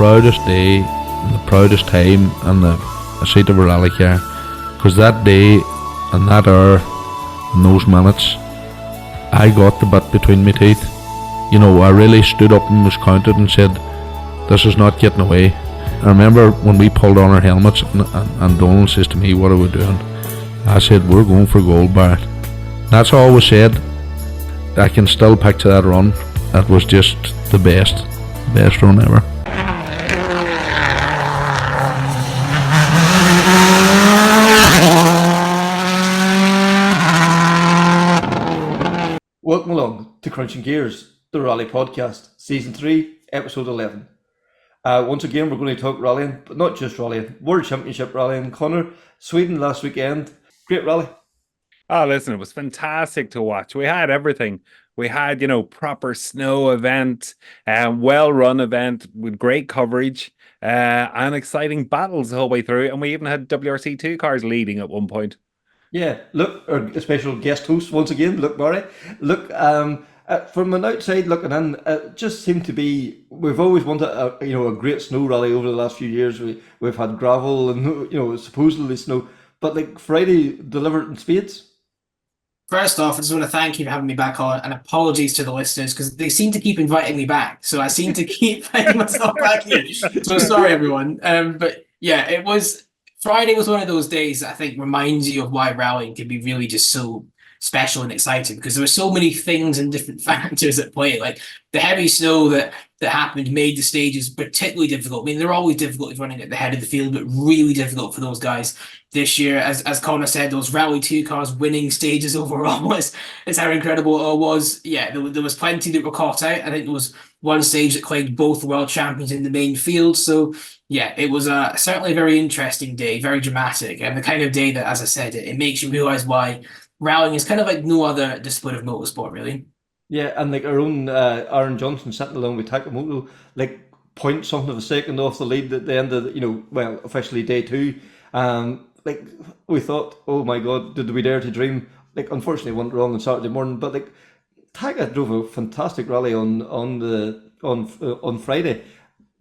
proudest day and the proudest time in the seat of a rally car, because that day and that hour and those minutes, I got the bit between my teeth. You know, I really stood up and was counted and said, this is not getting away. I remember when we pulled on our helmets and Donald says to me, what are we doing? I said, we're going for gold, Barrett. That's all was said. I can still picture that run. That was just the best run ever. Welcome along to Crunching Gears, the Rally Podcast, Season 3, Episode 11. Once again, we're going to talk rallying, but not just rallying. World Championship rallying. Connor, Sweden last weekend. Great rally. Oh, listen, it was fantastic to watch. We had everything. We had, proper snow event, well-run event with great coverage, and exciting battles the whole way through. And we even had WRC 2 cars leading at one point. Yeah, look, our special guest host once again, Luke Murray. Look, from an outside looking in, it just seemed to be, we've always wanted a great snow rally over the last few years. We've had gravel and supposedly snow, but like Friday delivered in spades. First off, I just want to thank you for having me back on, and apologies to the listeners because they seem to keep inviting me back, so I seem to keep finding myself back here. So sorry, everyone. But yeah, Friday was one of those days that I think reminds you of why rallying can be really just so special and exciting, because there were so many things and different factors at play. Like the heavy snow that happened made the stages particularly difficult. I mean, they're always difficult running at the head of the field, but really difficult for those guys this year. As Connor said, those Rally 2 cars winning stages overall is how incredible it all was. Yeah, there was plenty that were caught out. I think there was one stage that claimed both world champions in the main field. So yeah, it was certainly a very interesting day, very dramatic, and the kind of day that, as I said, it makes you realise why rallying is kind of like no other discipline of motorsport, really. Yeah, and like our own Aaron Johnston sitting along with Takamoto, like 0.something of a second off the lead at the end of officially day 2. Like we thought, oh my God, did we dare to dream? Like unfortunately went wrong on Saturday morning, but like Taka drove a fantastic rally on Friday,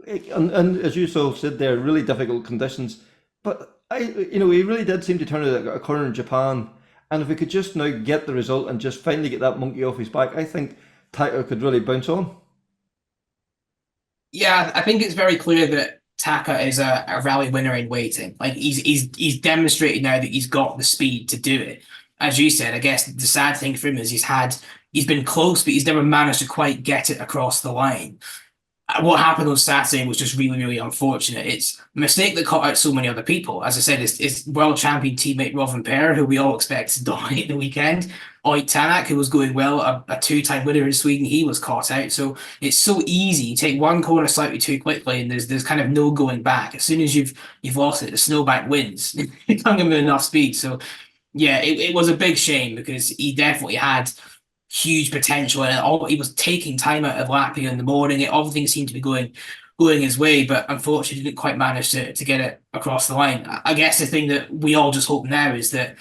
and as you so said there, really difficult conditions. But he really did seem to turn a corner in Japan. And if we could just now get the result and just finally get that monkey off his back, I think Taka could really bounce on. Yeah, I think it's very clear that Taka is a rally winner in waiting. Like he's demonstrated now that he's got the speed to do it. As you said, I guess the sad thing for him is he's been close, but he's never managed to quite get it across the line. What happened on Saturday was just really, really unfortunate. It's a mistake that caught out so many other people. As I said, it's world champion teammate Robin Perr, who we all expect to dominate the weekend. Oit Tanak, who was going well, a 2-time winner in Sweden, he was caught out. So it's so easy. You take one corner slightly too quickly, and there's kind of no going back. As soon as you've lost it, the snowbank wins. You can't give him enough speed. So yeah, it was a big shame because he definitely had huge potential, and he was taking time out of Lappi in the morning. Everything seemed to be going his way, but unfortunately didn't quite manage to get it across the line. I guess the thing that we all just hope now is that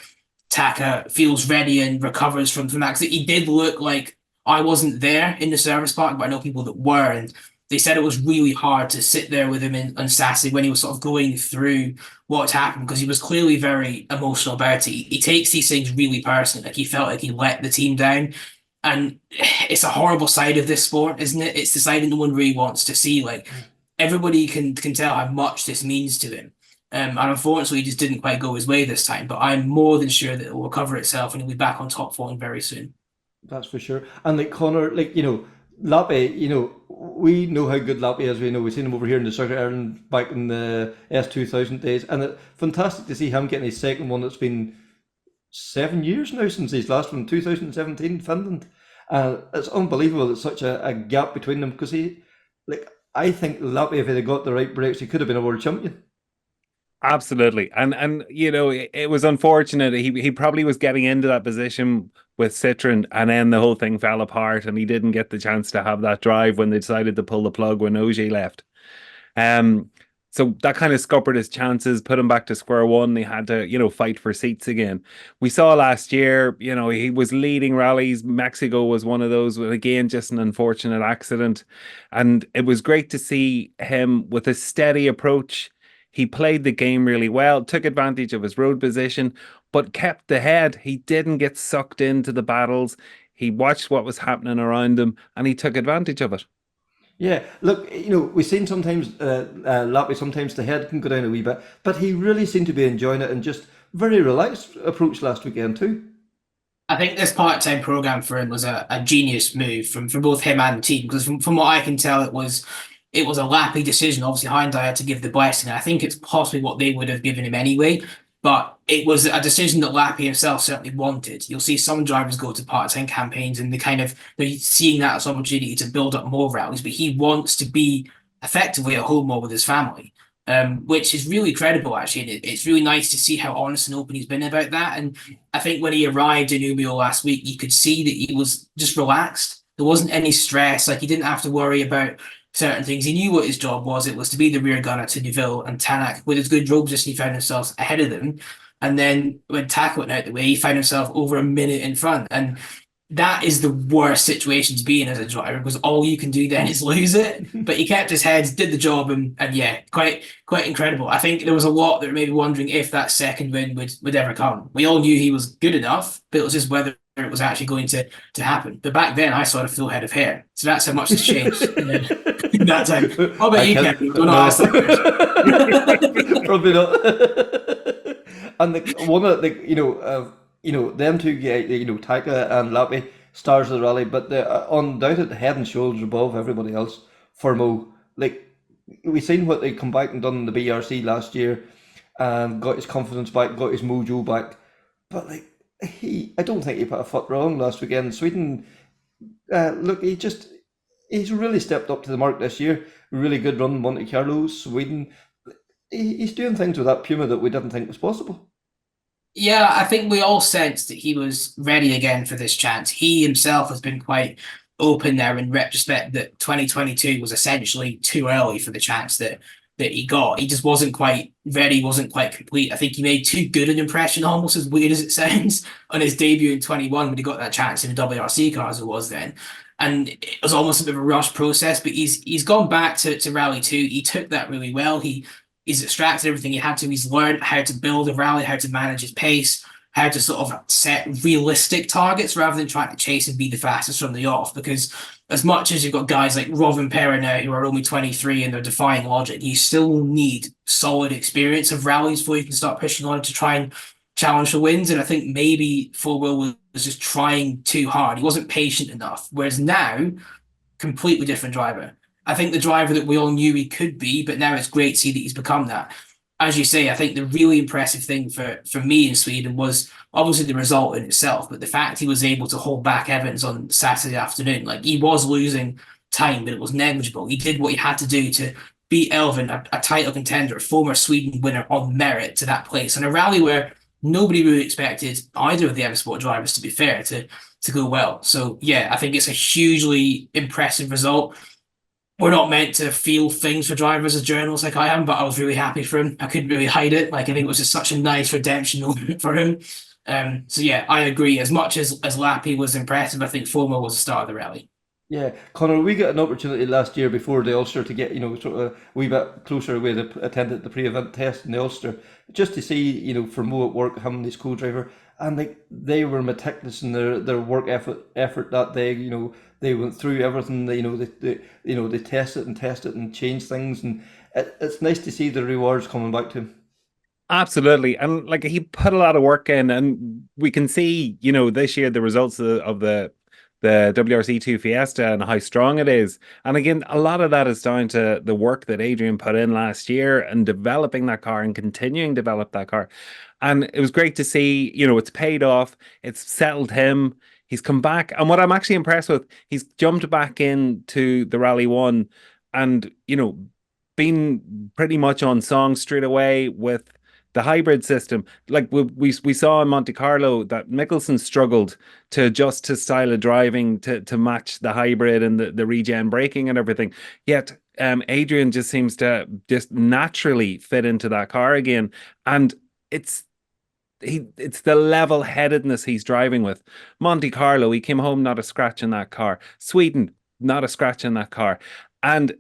Taka feels ready and recovers from that, because he did look like, I wasn't there in the service park, but I know people that were, and they said it was really hard to sit there with him on Saturday when he was sort of going through what happened, because he was clearly very emotional about it. He takes these things really personally. Like he felt like he let the team down. And it's a horrible side of this sport, isn't it? It's the side that no one really wants to see. Like everybody can tell how much this means to him. And unfortunately, it just didn't quite go his way this time. But I'm more than sure that it will recover itself and he'll be back on top form very soon. That's for sure. And like Connor, Lappi, we know how good Lappi is. We've seen him over here in the Circuit Ireland back in the S2000 days. And it's fantastic to see him getting his second one. It's been 7 years now since his last one, 2017, Finland. It's unbelievable. It's such a gap between them, because I think Lappi, if he had got the right brakes, he could have been a world champion. Absolutely. And it was unfortunate. He probably was getting into that position with Citroen, and then the whole thing fell apart and he didn't get the chance to have that drive when they decided to pull the plug when Ogier left. So that kind of scuppered his chances, put him back to square one. He had to, fight for seats again. We saw last year, he was leading rallies. Mexico was one of those, again, just an unfortunate accident. And it was great to see him with a steady approach. He played the game really well, took advantage of his road position, but kept the head. He didn't get sucked into the battles. He watched what was happening around him and he took advantage of it. Yeah, look, we've seen sometimes Lappi, sometimes the head can go down a wee bit, but he really seemed to be enjoying it and just very relaxed approach last weekend too. I think this part-time program for him was a genius move from both him and the team, because from what I can tell, it was a Lappi decision. Obviously, Hyundai had to give the blessing, and I think it's possibly what they would have given him anyway. But it was a decision that Lappi himself certainly wanted. You'll see some drivers go to part-time campaigns and they're seeing that as an opportunity to build up more rallies, but he wants to be effectively at home more with his family, which is really credible, actually. And it's really nice to see how honest and open he's been about that. And I think when he arrived in Umeå last week, you could see that he was just relaxed. There wasn't any stress. Like, he didn't have to worry about certain things. He knew what his job was. It was to be the rear gunner to Neuville and Tanak. With his good road position, he found himself ahead of them. And then when Taka went out the way, he found himself over a minute in front. And that is the worst situation to be in as a driver, because all you can do then is lose it. But he kept his head, did the job, and yeah, quite incredible. I think there was a lot that were maybe wondering if that second win would ever come. We all knew he was good enough, but it was just whether it was actually going to happen. But back then, I saw a full head of hair. So that's how much has changed in that time. How about you, Kevin? Don't ask that question. Probably not. And one of them two guys, Taka and Lappi, stars of the rally, but they're undoubted head and shoulders above everybody else. Fourmaux, we've seen what they come back and done in the BRC last year, and got his confidence back, got his mojo back. But I don't think he put a foot wrong last weekend. Sweden, he's really stepped up to the mark this year. Really good run in Monte Carlo, Sweden. He's doing things with that Puma that we didn't think was possible. Yeah, I think we all sensed that he was ready again for this chance. He himself has been quite open there in retrospect that 2022 was essentially too early for the chance that he got. He just wasn't quite ready, wasn't quite complete. I think he made too good an impression, almost as weird as it sounds, on his debut in 21 when he got that chance in a WRC car as it was then. And it was almost a bit of a rush process, but he's gone back to Rally 2. He took that really well. He's extracted everything he had to. He's learned how to build a rally, how to manage his pace, how to sort of set realistic targets rather than trying to chase and be the fastest from the off. Because as much as you've got guys like Robin Perra now who are only 23 and they're defying logic, you still need solid experience of rallies before you can start pushing on to try and challenge for wins. And I think maybe Fourmaux was just trying too hard. He wasn't patient enough. Whereas now, completely different driver. I think the driver that we all knew he could be, but now it's great to see that he's become that. As you say, I think the really impressive thing for me in Sweden was obviously the result in itself, but the fact he was able to hold back Evans on Saturday afternoon. Like, he was losing time, but it was negligible. He did what he had to do to beat Elvin, a title contender, a former Sweden winner on merit, to that place. And a rally where nobody really expected either of the M Sport drivers, to be fair, to go well. So yeah, I think it's a hugely impressive result. We're not meant to feel things for drivers as journalists like I am, but I was really happy for him. I couldn't really hide it. I think it was just such a nice redemption moment for him. So yeah, I agree. As much as Lappi was impressive, I think Fourmaux was the star of the rally. Yeah, Conor, we got an opportunity last year before the Ulster to get, sort of a wee bit closer with the attended the pre-event test in the Ulster, just to see, Fourmaux at work, him and his co-driver, and they were meticulous in their work effort that day. They went through everything. They tested and changed things, and it's nice to see the rewards coming back to him. Absolutely. And he put a lot of work in, and we can see, this year the results of the WRC2 Fiesta and how strong it is. And again, a lot of that is down to the work that Adrien put in last year and developing that car and continuing to develop that car. And it was great to see, it's paid off. It's settled him. He's come back. And what I'm actually impressed with, he's jumped back into the Rally 1 and, been pretty much on song straight away with the hybrid system. Like we saw in Monte Carlo that Mickelson struggled to adjust his style of driving to match the hybrid and the regen braking and everything. Yet Adrien just seems to just naturally fit into that car again, and it's the level-headedness he's driving with. Monte Carlo, he came home not a scratch in that car. Sweden, not a scratch in that car. And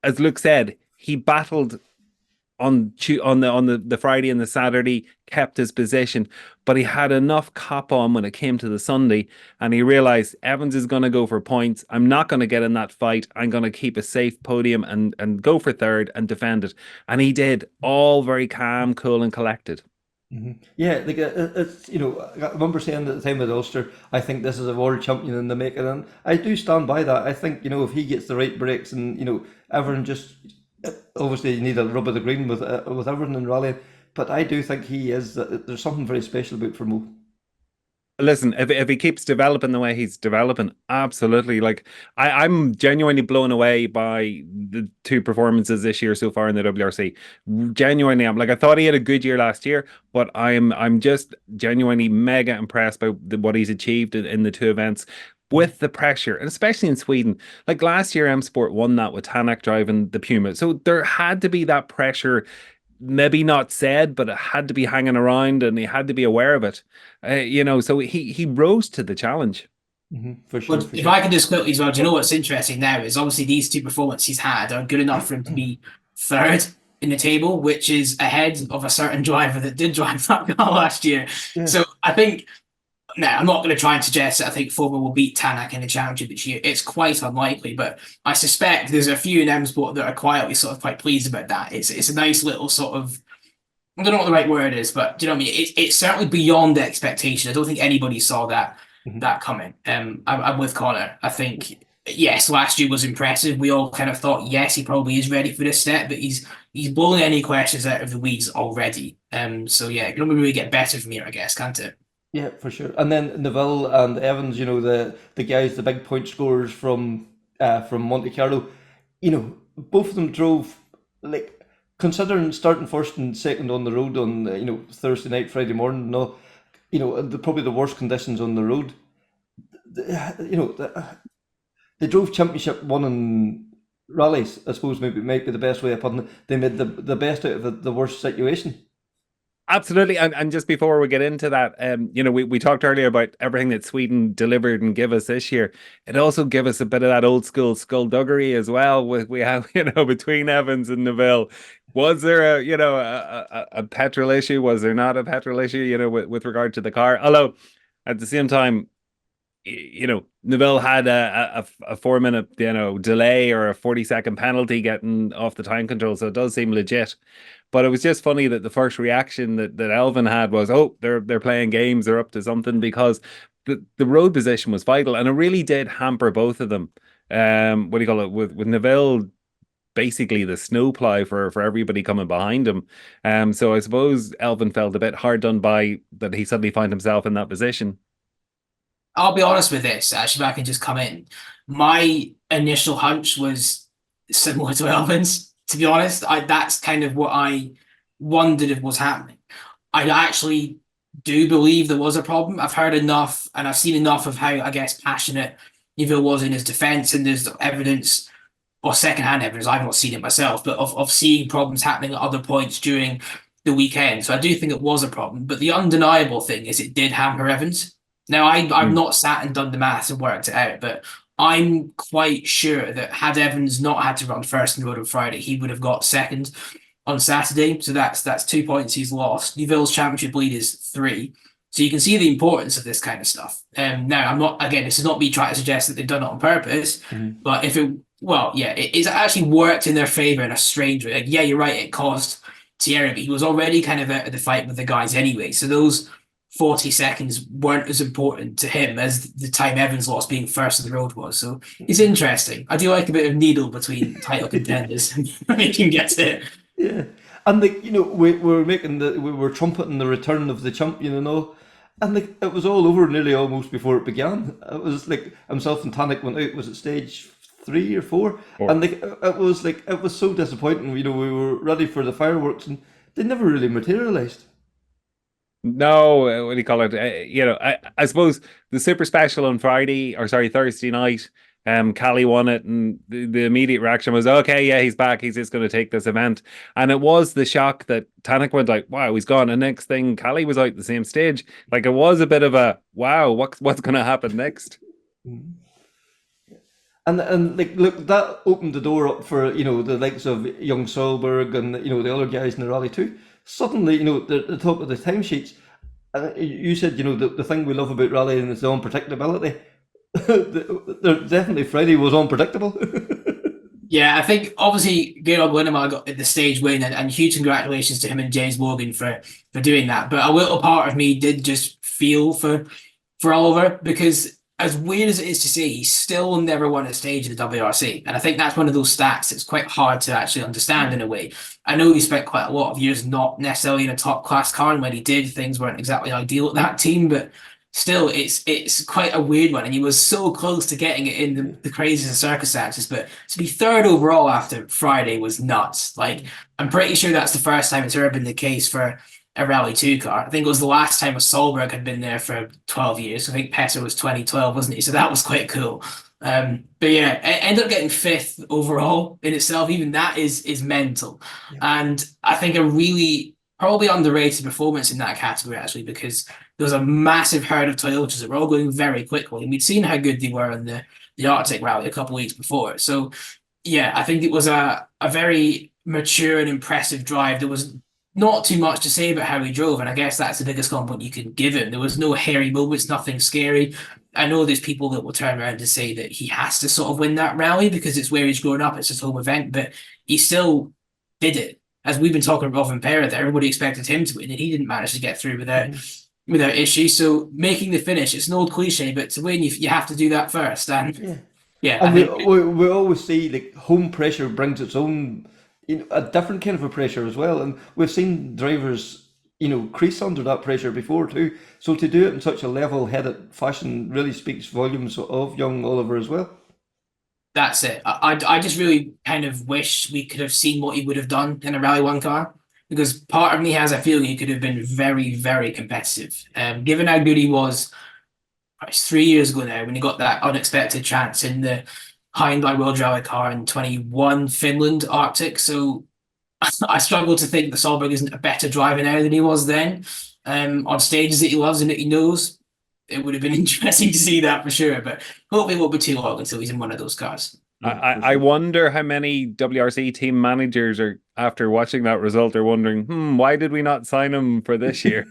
as Luke said, he battled on the Friday and the Saturday, kept his position, but he had enough cop on when it came to the Sunday, and he realized Evans is going to go for points. I'm not going to get in that fight. I'm going to keep a safe podium and go for third and defend it. And he did, all very calm, cool, and collected. Yeah, like it's, you know, I remember saying at the time with Ulster, I think this is a world champion in the making, and I do stand by that. I think, you know, if he gets the right breaks, and, you know, everyone just, obviously you need a rub of the green with everyone in rallying, but I do think he is, there's something very special about Fourmaux. Listen, if he keeps developing the way he's developing, absolutely. Like I'm genuinely blown away by the two performances this year so far in the WRC. Genuinely, I'm like, I thought he had a good year last year, but I'm just genuinely mega impressed by what he's achieved in the two events with the pressure, and especially in Sweden. Like last year, M Sport won that with Tanak driving the Puma, so there had to be that pressure. Maybe not said, but it had to be hanging around, and he had to be aware of it. You know, so he rose to the challenge. For sure. But if I can just quickly as well, do you know what's interesting now is obviously these two performances he's had are good enough for him to be third in the table, which is ahead of a certain driver that did drive that car last year. Yeah. So I think, now, I'm not going to try and suggest that I think Fourmaux will beat Tanak in the championship this year. It's quite unlikely, but I suspect there's a few in M Sport that are quietly sort of quite pleased about that. It's a nice little sort of, I don't know what the right word is, but do you know what I mean? It's certainly beyond the expectation. I don't think anybody saw that coming. I'm with Connor. I think, yes, last year was impressive. We all kind of thought, yes, he probably is ready for this step, but he's blown any questions out of the weeds already. So yeah, it can only really get better from here, I guess, can't it? Yeah, for sure. And then Neville and Evans, you know, the guys, the big point scorers from Monte Carlo, you know, both of them drove, like, considering starting first and second on the road on, you know, Thursday night, Friday morning, no, you know, probably the worst conditions on the road. You know, they drove championship winning rallies, I suppose might be the best way of putting it. They made the best out of the worst situation. Absolutely. And just before we get into that, you know, we talked earlier about everything that Sweden delivered and give us this year. It also gave us a bit of that old school skullduggery as well. We have, you know, between Evans and Neville. Was there a petrol issue? Was there not a petrol issue, you know, with regard to the car? Although at the same time, you know, Neville had a 4-minute, you know, delay or a 40-second penalty getting off the time control, so it does seem legit. But it was just funny that the first reaction that Elvin had was, oh, they're playing games, they're up to something, because the road position was vital, and it really did hamper both of them. What do you call it? With Neville, basically the snowplow for everybody coming behind him. So I suppose Elvin felt a bit hard done by that he suddenly found himself in that position. I'll be honest with this, actually, if I can just come in. My initial hunch was similar to Elvin's, to be honest. That's kind of what I wondered if was happening. I actually do believe there was a problem. I've heard enough and I've seen enough of how, I guess, passionate Neville was in his defence, and there's evidence, or secondhand evidence, I've not seen it myself, but of seeing problems happening at other points during the weekend. So I do think it was a problem. But the undeniable thing is it did hamper Evans. Now, I've not sat and done the maths and worked it out, but I'm quite sure that had Evans not had to run first in the road on Friday, he would have got second on Saturday. So that's 2 points he's lost. Neville's championship lead is 3. So you can see the importance of this kind of stuff. Now, I'm not, again, this is not me trying to suggest that they've done it on purpose, but it's actually worked in their favour in a strange way. Like, yeah, you're right, it caused Thierry, but he was already kind of out of the fight with the guys anyway. So those 40 seconds weren't as important to him as the time Evans lost being first on the road was. So it's interesting. I do like a bit of needle between title contenders when you can get it. Yeah. And you know, we were trumpeting the return of the champion, you know, and it was all over nearly almost before it began. It was like himself and Tanak went out. Was it stage 3 or 4? And it was so disappointing. You know, we were ready for the fireworks, and they never really materialised. No, what do you call it? I suppose the super special on Thursday night, Callie won it, and the immediate reaction was, okay, yeah, he's back. He's just going to take this event. And it was the shock that Tanak went like, wow, he's gone. And next thing, Callie was out the same stage. Like, it was a bit of a, wow, what's going to happen next? And like, look, that opened the door up for, the likes of young Solberg and, the other guys in the rally too. Suddenly, the top of the timesheets. And you said, the thing we love about rallying is the unpredictability. Definitely Friday was unpredictable. Yeah, I think obviously Georg Lindemann got the stage win, and huge congratulations to him and James Morgan for doing that. But a little part of me did just feel for Oliver, because as weird as it is to say, he still never won a stage in the WRC. And I think that's one of those stats that's quite hard to actually understand in a way. I know he spent quite a lot of years not necessarily in a top class car, and when he did, things weren't exactly ideal at that team, but still, it's quite a weird one. And he was so close to getting it in the craziest of circumstances. But to be third overall after Friday was nuts. Like, I'm pretty sure that's the first time it's ever been the case for a Rally 2 car. I think it was the last time a Solberg had been there for 12 years. I think Petr was 2012, wasn't he? So that was quite cool. But yeah, it ended up getting fifth overall in itself. Even that is mental. Yeah. And I think a really probably underrated performance in that category, actually, because there was a massive herd of Toyotas that were all going very quickly. And we'd seen how good they were in the Arctic Rally a couple of weeks before. So yeah, I think it was a very mature and impressive drive. There was not too much to say about how he drove, and I guess that's the biggest compliment you can give him. There was no hairy moments, nothing scary. I know there's people that will turn around and say that he has to sort of win that rally because it's where he's grown up, it's his home event, but he still did it. As we've been talking about Robin Perra, that everybody expected him to win, and he didn't manage to get through without issue. So making the finish, it's an old cliche, but to win, you have to do that first. And yeah, and we always see like home pressure brings its own, a different kind of a pressure as well. And we've seen drivers, crease under that pressure before too. So to do it in such a level-headed fashion really speaks volumes of young Oliver as well. That's it. I just really kind of wish we could have seen what he would have done in a Rally 1 car, because part of me has a feeling he could have been very, very competitive. Given how good he was, it's 3 years ago now, when he got that unexpected chance in the Hyundai World Rally car in 21 Finland Arctic. So I struggle to think that Solberg isn't a better driver now than he was then. On stages that he loves and that he knows, it would have been interesting to see that for sure. But hopefully it won't be too long until he's in one of those cars. I wonder how many WRC team managers are, after watching that result, are wondering, why did we not sign him for this year?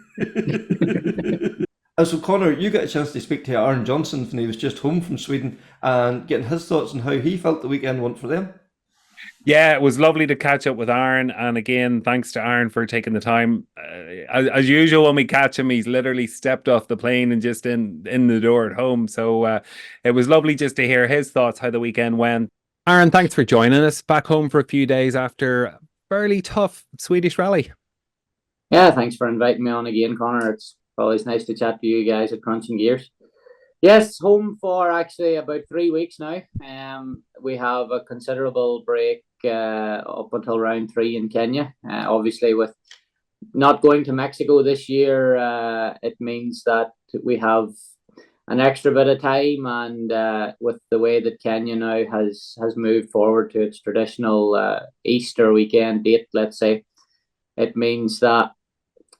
So Conor, you got a chance to speak to Aaron Johnston when he was just home from Sweden and getting his thoughts on how he felt the weekend went for them. Yeah, it was lovely to catch up with Aaron, and again, thanks to Aaron for taking the time. As usual, when we catch him, he's literally stepped off the plane and just in the door at home. So it was lovely just to hear his thoughts, how the weekend went. Aaron, thanks for joining us back home for a few days after a fairly tough Swedish rally. Yeah, thanks for inviting me on again, Conor. It's always nice to chat to you guys at Krunching Gears. Yes, home for actually about 3 weeks now. We have a considerable break up until round 3 in Kenya. Obviously, with not going to Mexico this year, it means that we have an extra bit of time, and with the way that Kenya now has moved forward to its traditional Easter weekend date, let's say, it means that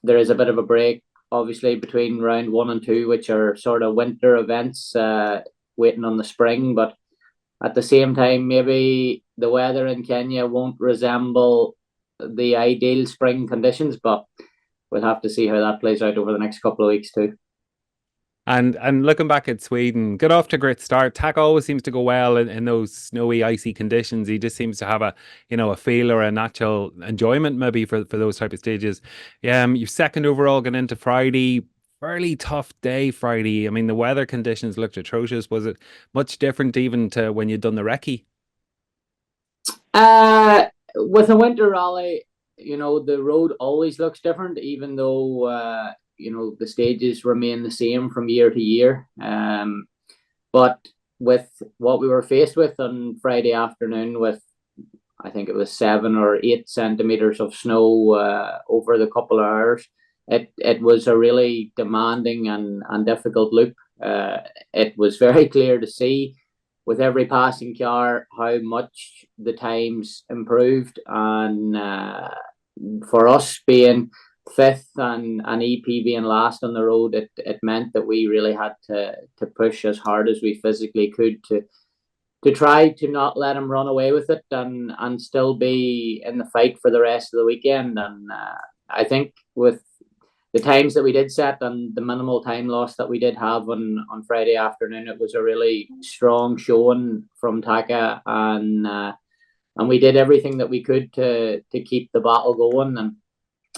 there is a bit of a break, obviously, between round 1 and 2, which are sort of winter events waiting on the spring. But at the same time, maybe the weather in Kenya won't resemble the ideal spring conditions, but we'll have to see how that plays out over the next couple of weeks too. And looking back at Sweden, got off to a great start. Tak always seems to go well in those snowy, icy conditions. He just seems to have a feel or a natural enjoyment maybe for those type of stages. You're second overall going into Friday. Fairly tough day Friday. I mean, the weather conditions looked atrocious. Was it much different even to when you'd done the recce? With a winter rally, the road always looks different, even though the stages remain the same from year to year. But with what we were faced with on Friday afternoon, with I think it was 7 or 8 centimeters of snow over the couple of hours. It was a really demanding and difficult loop. It was very clear to see with every passing car how much the times improved, and for us being fifth and EP being last on the road, it meant that we really had to push as hard as we physically could to try to not let him run away with it and still be in the fight for the rest of the weekend. And I think with the times that we did set and the minimal time loss that we did have on Friday afternoon, it was a really strong showing from Taka, and we did everything that we could to keep the battle going, and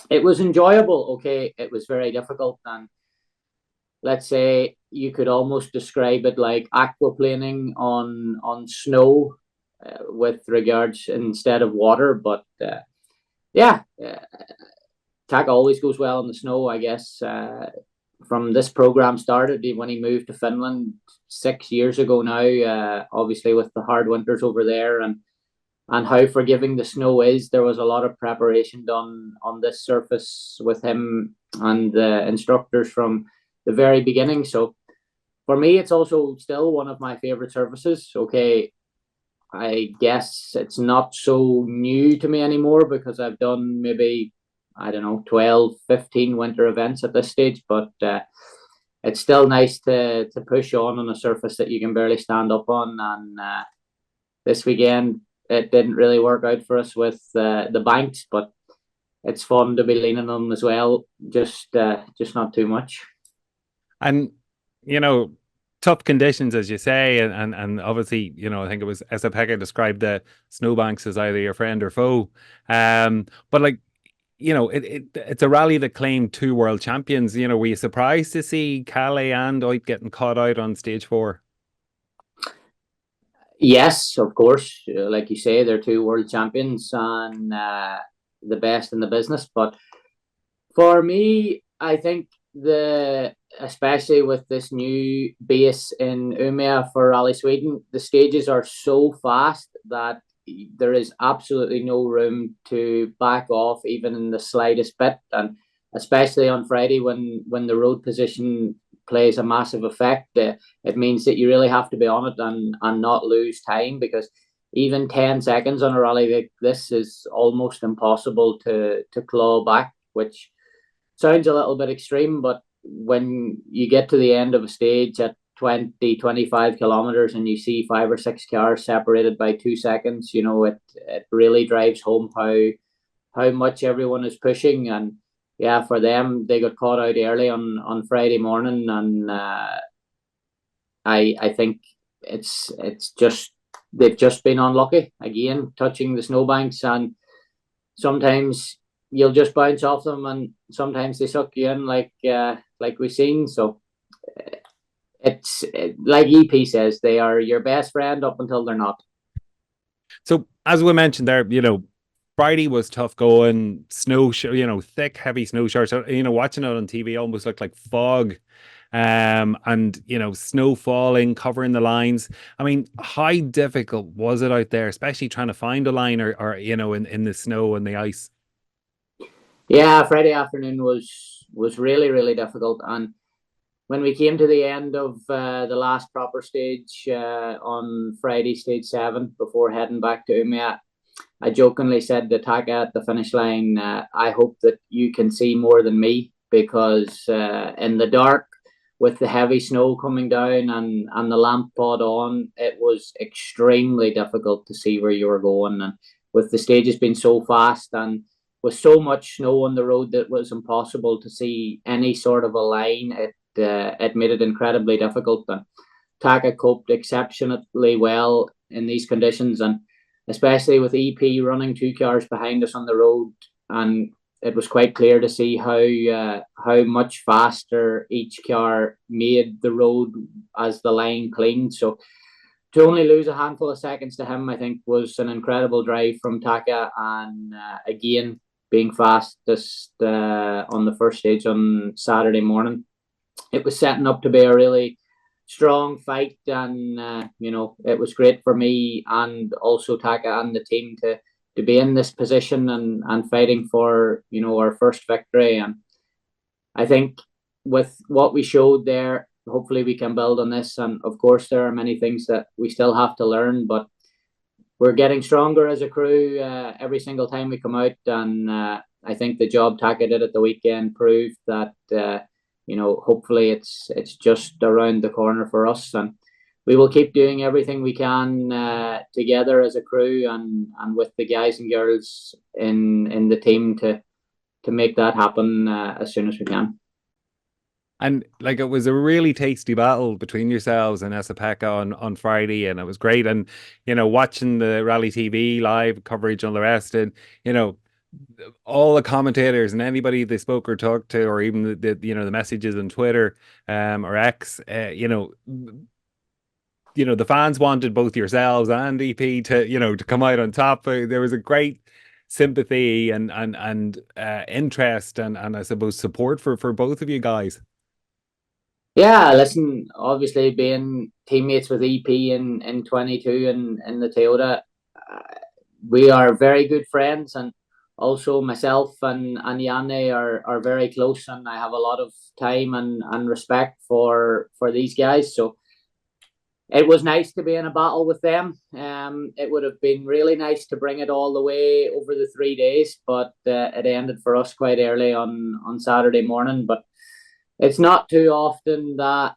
it was enjoyable. Okay, it was very difficult, and let's say you could almost describe it like aquaplaning on snow with regards instead of water, but Taka always goes well in the snow, I guess. From this program started when he moved to Finland 6 years ago now, obviously with the hard winters over there and how forgiving the snow is, there was a lot of preparation done on this surface with him and the instructors from the very beginning. So for me, it's also still one of my favorite surfaces. Okay, I guess it's not so new to me anymore because I've done maybe, I don't know, 12, 15 winter events at this stage, but it's still nice to push on a surface that you can barely stand up on. And this weekend, it didn't really work out for us with the banks, but it's fun to be leaning on them as well, just not too much. And, you know, tough conditions, as you say, and obviously, you know, I think it was Esapekka described the snowbanks as either your friend or foe. But like, you know, it's a rally that claimed 2 world champions. You know, were you surprised to see Kalle and Oit getting caught out on stage 4? Yes, of course. Like you say, they're 2 world champions and the best in the business. But for me, I think especially with this new base in Umeå for Rally Sweden, the stages are so fast that there is absolutely no room to back off even in the slightest bit, and especially on Friday when the road position plays a massive effect, it means that you really have to be on it and not lose time, because even 10 seconds on a rally like this is almost impossible to claw back, which sounds a little bit extreme, but when you get to the end of a stage at 20, 25 kilometers and you see 5 or 6 cars separated by 2 seconds, you know, it really drives home how much everyone is pushing. And yeah, for them, they got caught out early on Friday morning, and I think it's just they've just been unlucky again, touching the snowbanks, and sometimes you'll just bounce off them, and sometimes they suck you in like we've seen. So it's like EP says, they are your best friend up until they're not. So as we mentioned there, you know, Friday was tough going, snow, you know, thick, heavy snow showers. So, you know, watching it on TV almost looked like fog, and, you know, snow falling, covering the lines. I mean, how difficult was it out there, especially trying to find a line or you know, in the snow and the ice? Yeah, Friday afternoon was really, really difficult. And when we came to the end of the last proper stage on Friday, stage 7, before heading back to Umeå, I jokingly said to Taka at the finish line, I hope that you can see more than me, because in the dark, with the heavy snow coming down and the lamp pod on, it was extremely difficult to see where you were going. And with the stages being so fast and with so much snow on the road, that was impossible to see any sort of a line. It made it incredibly difficult. And Taka coped exceptionally well in these conditions, and especially with EP running 2 cars behind us on the road, and it was quite clear to see how much faster each car made the road as the line cleaned. So to only lose a handful of seconds to him, I think, was an incredible drive from Taka, and again, being fastest on the first stage on Saturday morning. It was setting up to be a really strong fight, and you know, it was great for me and also Taka and the team be in this position and fighting for, you know, our first victory. And I think with what we showed there, hopefully we can build on this. And of course, there are many things that we still have to learn, but we're getting stronger as a crew every single time we come out. And I think the job Taka did at the weekend proved that, you know, hopefully it's just around the corner for us. And we will keep doing everything we can together as a crew and with the guys and girls in the team to make that happen as soon as we can. And like, it was a really tasty battle between yourselves and Esapekka on Friday, and it was great. And, you know, watching the Rally TV live coverage and the rest, and, you know, all the commentators and anybody they spoke or talked to, or even the you know, the messages on Twitter or X, you know, the fans wanted both yourselves and EP to, you know, to come out on top. There was a great sympathy and interest and I suppose support for both of you guys. Yeah, listen, obviously being teammates with EP in 22 and the Toyota, we are very good friends, and also myself and Yanni are very close, and I have a lot of time and respect for these guys. So it was nice to be in a battle with them. It would have been really nice to bring it all the way over the 3 days, but it ended for us quite early on Saturday morning. But it's not too often that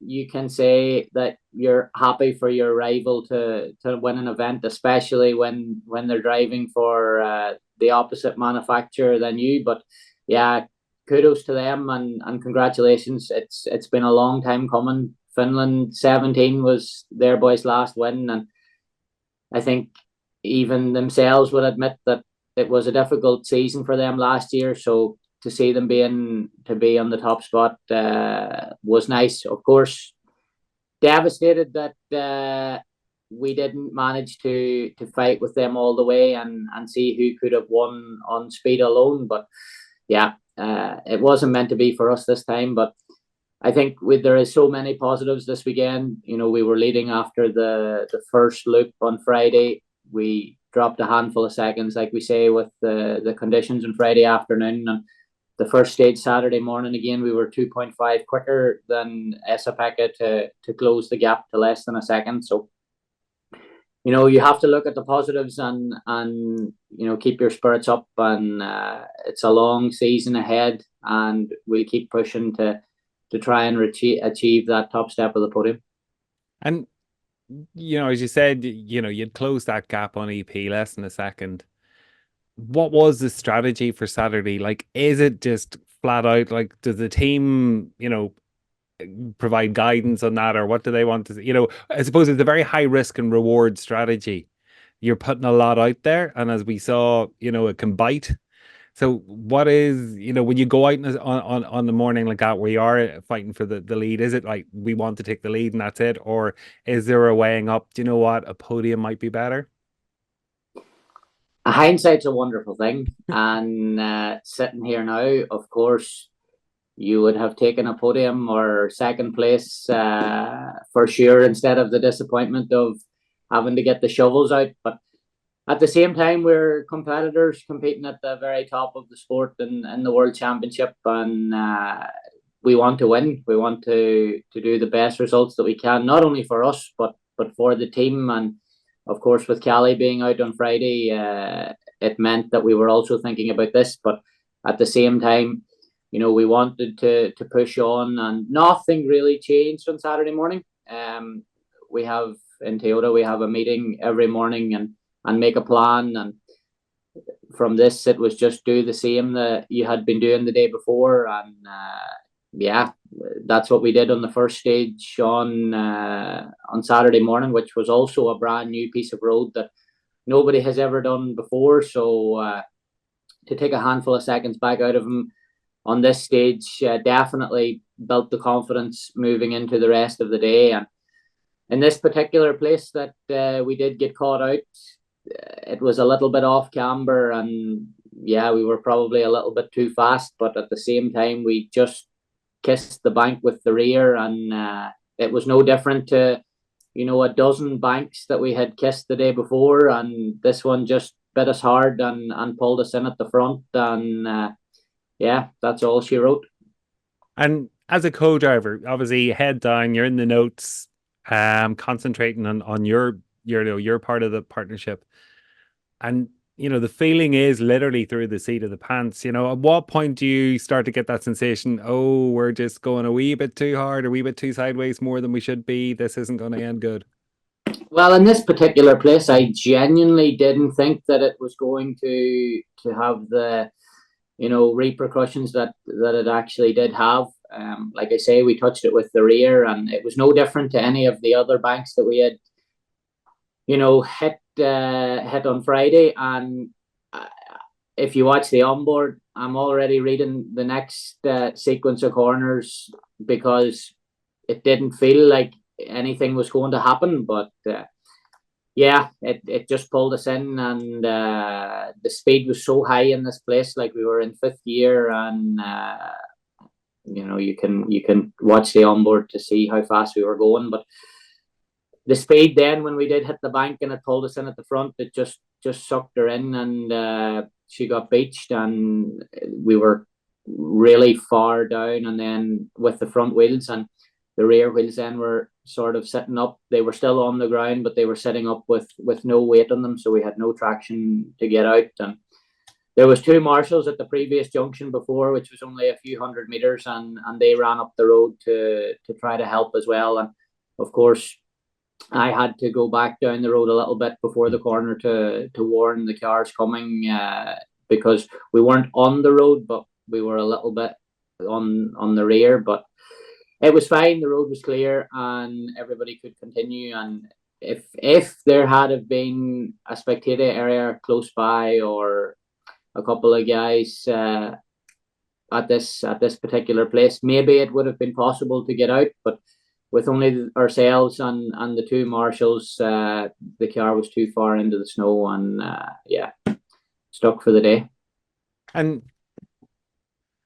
you can say that you're happy for your rival to win an event, especially when they're driving for the opposite manufacturer than you. But yeah, kudos to them and congratulations. It's been a long time coming. Finland 17 was their boys' last win, and I think even themselves would admit that it was a difficult season for them last year. So to see them be on the top spot was nice. Of course, devastated that we didn't manage to fight with them all the way and see who could have won on speed alone. But yeah, it wasn't meant to be for us this time. But I think there is so many positives this weekend. You know, we were leading after the first loop on Friday. We dropped a handful of seconds, like we say, with the conditions on Friday afternoon. And the first stage Saturday morning, again, we were 2.5 quicker than Esapekka to close the gap to less than a second. So, you know, you have to look at the positives and you know, keep your spirits up. And it's a long season ahead, and we'll keep pushing to try and achieve that top step of the podium. And, you know, as you said, you know, you'd close that gap on EP less than a second. What was the strategy for Saturday? Like, is it just flat out, like, does the team, you know, provide guidance on that, or what do they want to, you know, I suppose it's a very high risk and reward strategy. You're putting a lot out there, and as we saw, you know, it can bite. So what is, you know, when you go out on the morning like that, where you are fighting for the lead, is it like, we want to take the lead and that's it? Or is there a weighing up, do you know what, a podium might be better? Hindsight's a wonderful thing. And sitting here now, of course, you would have taken a podium or second place for sure, instead of the disappointment of having to get the shovels out. But at the same time, we're competitors competing at the very top of the sport and the World Championship, and we want to win. We want to do the best results that we can, not only for us, but for the team. And of course, with Callie being out on Friday, it meant that we were also thinking about this. But at the same time, you know, we wanted to push on, and nothing really changed on Saturday morning. We have in Toyota, we have a meeting every morning and make a plan, and from this it was just do the same that you had been doing the day before. And yeah, that's what we did on the first stage on Saturday morning, which was also a brand new piece of road that nobody has ever done before. So to take a handful of seconds back out of him on this stage definitely built the confidence moving into the rest of the day. And in this particular place that we did get caught out, it was a little bit off camber, and yeah, we were probably a little bit too fast, but at the same time, we just kissed the bank with the rear, and it was no different to a dozen banks that we had kissed the day before, and this one just bit us hard and pulled us in at the front, and that's all she wrote. And as a co-driver, obviously head down, you're in the notes, concentrating on your part of the partnership. And the feeling is literally through the seat of the pants. At what point do you start to get that sensation, oh, we're just going a wee bit too hard, a wee bit too sideways, more than we should be, this isn't going to end good? Well, in this particular place, I genuinely didn't think that it was going to have the repercussions that it actually did have. Like I say, we touched it with the rear, and it was no different to any of the other banks that we had hit on Friday. And if you watch the onboard, I'm already reading the next sequence of corners, because it didn't feel like anything was going to happen. But it just pulled us in, and the speed was so high in this place. Like, we were in fifth gear, and you can watch the onboard to see how fast we were going. But the speed then, when we did hit the bank and it pulled us in at the front, it just sucked her in, and she got beached, and we were really far down. And then with the front wheels and the rear wheels then were sort of sitting up. They were still on the ground, but they were sitting up with no weight on them, so we had no traction to get out. And there was two marshals at the previous junction before, which was only a few hundred meters, and they ran up the road to try to help as well. And of course, I had to go back down the road a little bit before the corner to warn the cars coming, because we weren't on the road, but we were a little bit on the rear. But it was fine. The road was clear, and everybody could continue. And if there had have been a spectator area close by, or a couple of guys at this particular place, maybe it would have been possible to get out. But with only ourselves and the two marshals, the car was too far into the snow, and stuck for the day. And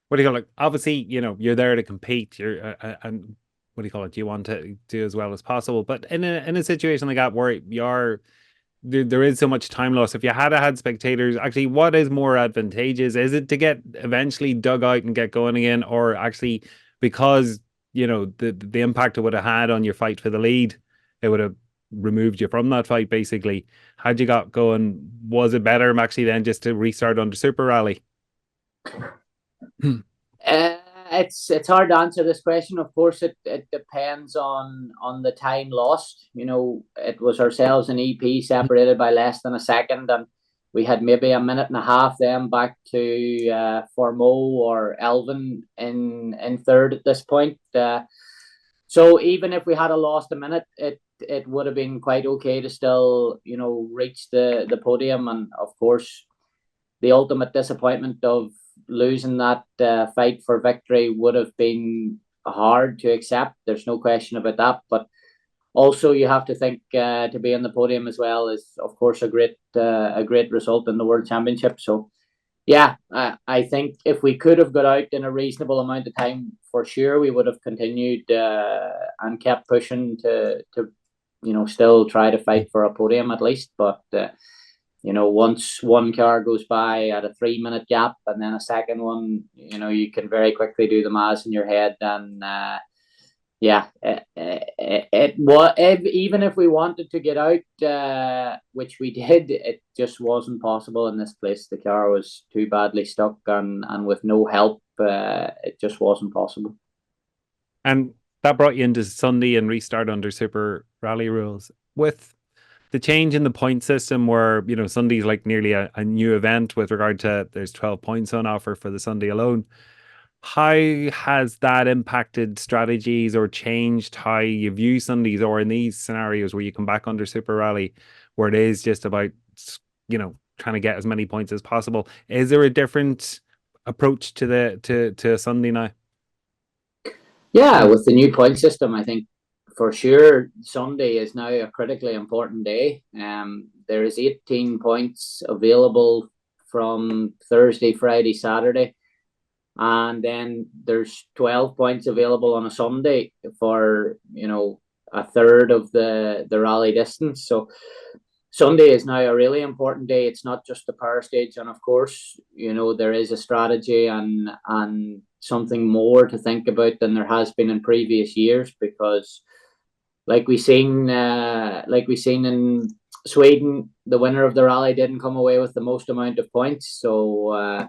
what do you call it? Obviously, you're there to compete. You're and what do you call it? You want to do as well as possible. But in a situation like that, where there is so much time loss, if you had spectators, actually, what is more advantageous? Is it to get eventually dug out and get going again, or actually, because the impact it would have had on your fight for the lead, it would have removed you from that fight, basically? Had you got going, was it better actually then just to restart under Super Rally? It's hard to answer this question. Of course, it depends on the time lost. It was ourselves and EP separated by less than a second, and we had maybe a minute and a half then back to Fourmaux or Elvin in third at this point. So even if we had lost a minute, it would have been quite okay to still reach the podium. And of course, the ultimate disappointment of losing that fight for victory would have been hard to accept. There's no question about that. But also, you have to think to be on the podium as well is, of course, a great result in the World Championship. So, yeah, I think if we could have got out in a reasonable amount of time, for sure, we would have continued and kept pushing to still try to fight for a podium at least. But once one car goes by at a 3-minute gap and then a second one, you can very quickly do the maths in your head. And even if we wanted to get out, which we did, it just wasn't possible in this place. The car was too badly stuck, and with no help, it just wasn't possible. And that brought you into Sunday and restart under Super Rally rules. With the change in the point system, where Sunday's like nearly a new event with regard to there's 12 points on offer for the Sunday alone. How has that impacted strategies or changed how you view Sundays, or in these scenarios where you come back under Super Rally, where it is just about trying to get as many points as possible? Is there a different approach to a Sunday now? Yeah, with the new point system, I think for sure Sunday is now a critically important day. There is 18 points available from Thursday, Friday, Saturday, and then there's 12 points available on a Sunday for a third of the rally distance. So Sunday is now a really important day. It's not just the power stage, and of course, there is a strategy and something more to think about than there has been in previous years, because like we seen in Sweden, the winner of the rally didn't come away with the most amount of points. So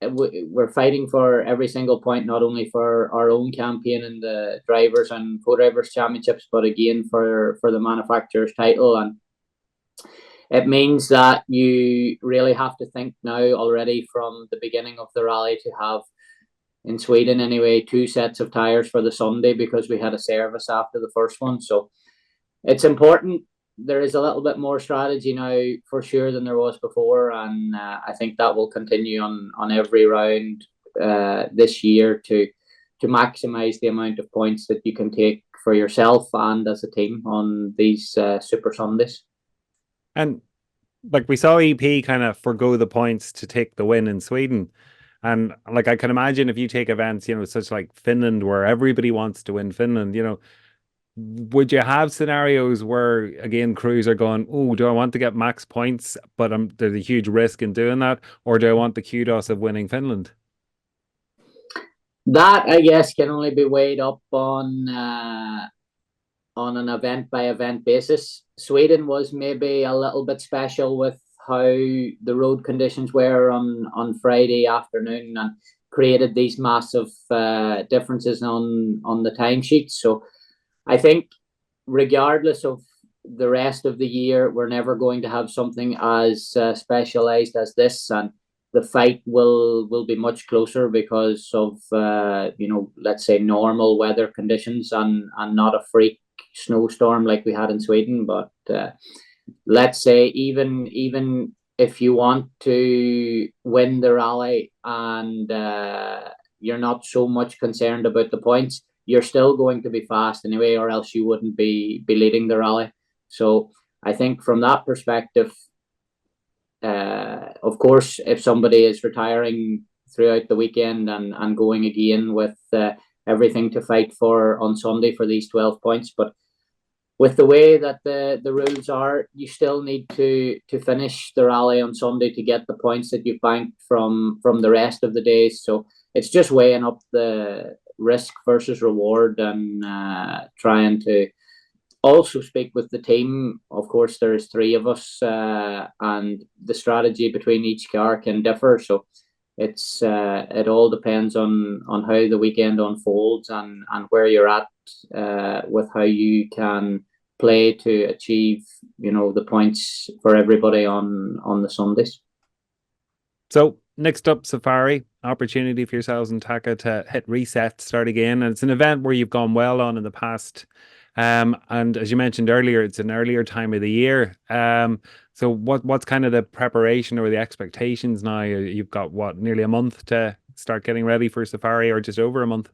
we're fighting for every single point, not only for our own campaign in the drivers and co-drivers championships, but again for the manufacturer's title. And it means that you really have to think now already from the beginning of the rally to have, in Sweden anyway, 2 sets of tyres for the Sunday, because we had a service after the first one. So it's important. There is a little bit more strategy now for sure than there was before, and I think that will continue on every round this year to maximise the amount of points that you can take for yourself and as a team on these Super Sundays. And like we saw EP kind of forgo the points to take the win in Sweden. And like I can imagine if you take events, such like Finland, where everybody wants to win Finland, would you have scenarios where, again, crews are going, oh, do I want to get max points, but there's a huge risk in doing that, or do I want the kudos of winning Finland? That, I guess, can only be weighed up on an event by event basis. Sweden was maybe a little bit special with how the road conditions were on Friday afternoon, and created these massive differences on the timesheets. So I think regardless of the rest of the year, we're never going to have something as specialized as this, and the fight will be much closer because of let's say normal weather conditions and not a freak snowstorm like we had in Sweden. But let's say even if you want to win the rally and you're not so much concerned about the points, you're still going to be fast anyway, or else you wouldn't be leading the rally. So I think from that perspective, of course, if somebody is retiring throughout the weekend and going again with everything to fight for on Sunday for these 12 points, but with the way that the rules are, you still need to finish the rally on Sunday to get the points that you've banked from the rest of the days. So it's just weighing up the risk versus reward, and trying to also speak with the team. Of course, there's 3 of us, and the strategy between each car can differ. So it's it all depends on how the weekend unfolds and where you're at with how you can play to achieve the points for everybody on the Sundays. So next up, Safari, opportunity for yourselves and Taka to hit reset, start again. And it's an event where you've gone well on in the past. And as you mentioned earlier, it's an earlier time of the year. So what's kind of the preparation or the expectations now? You've got nearly a month to start getting ready for Safari, or just over a month?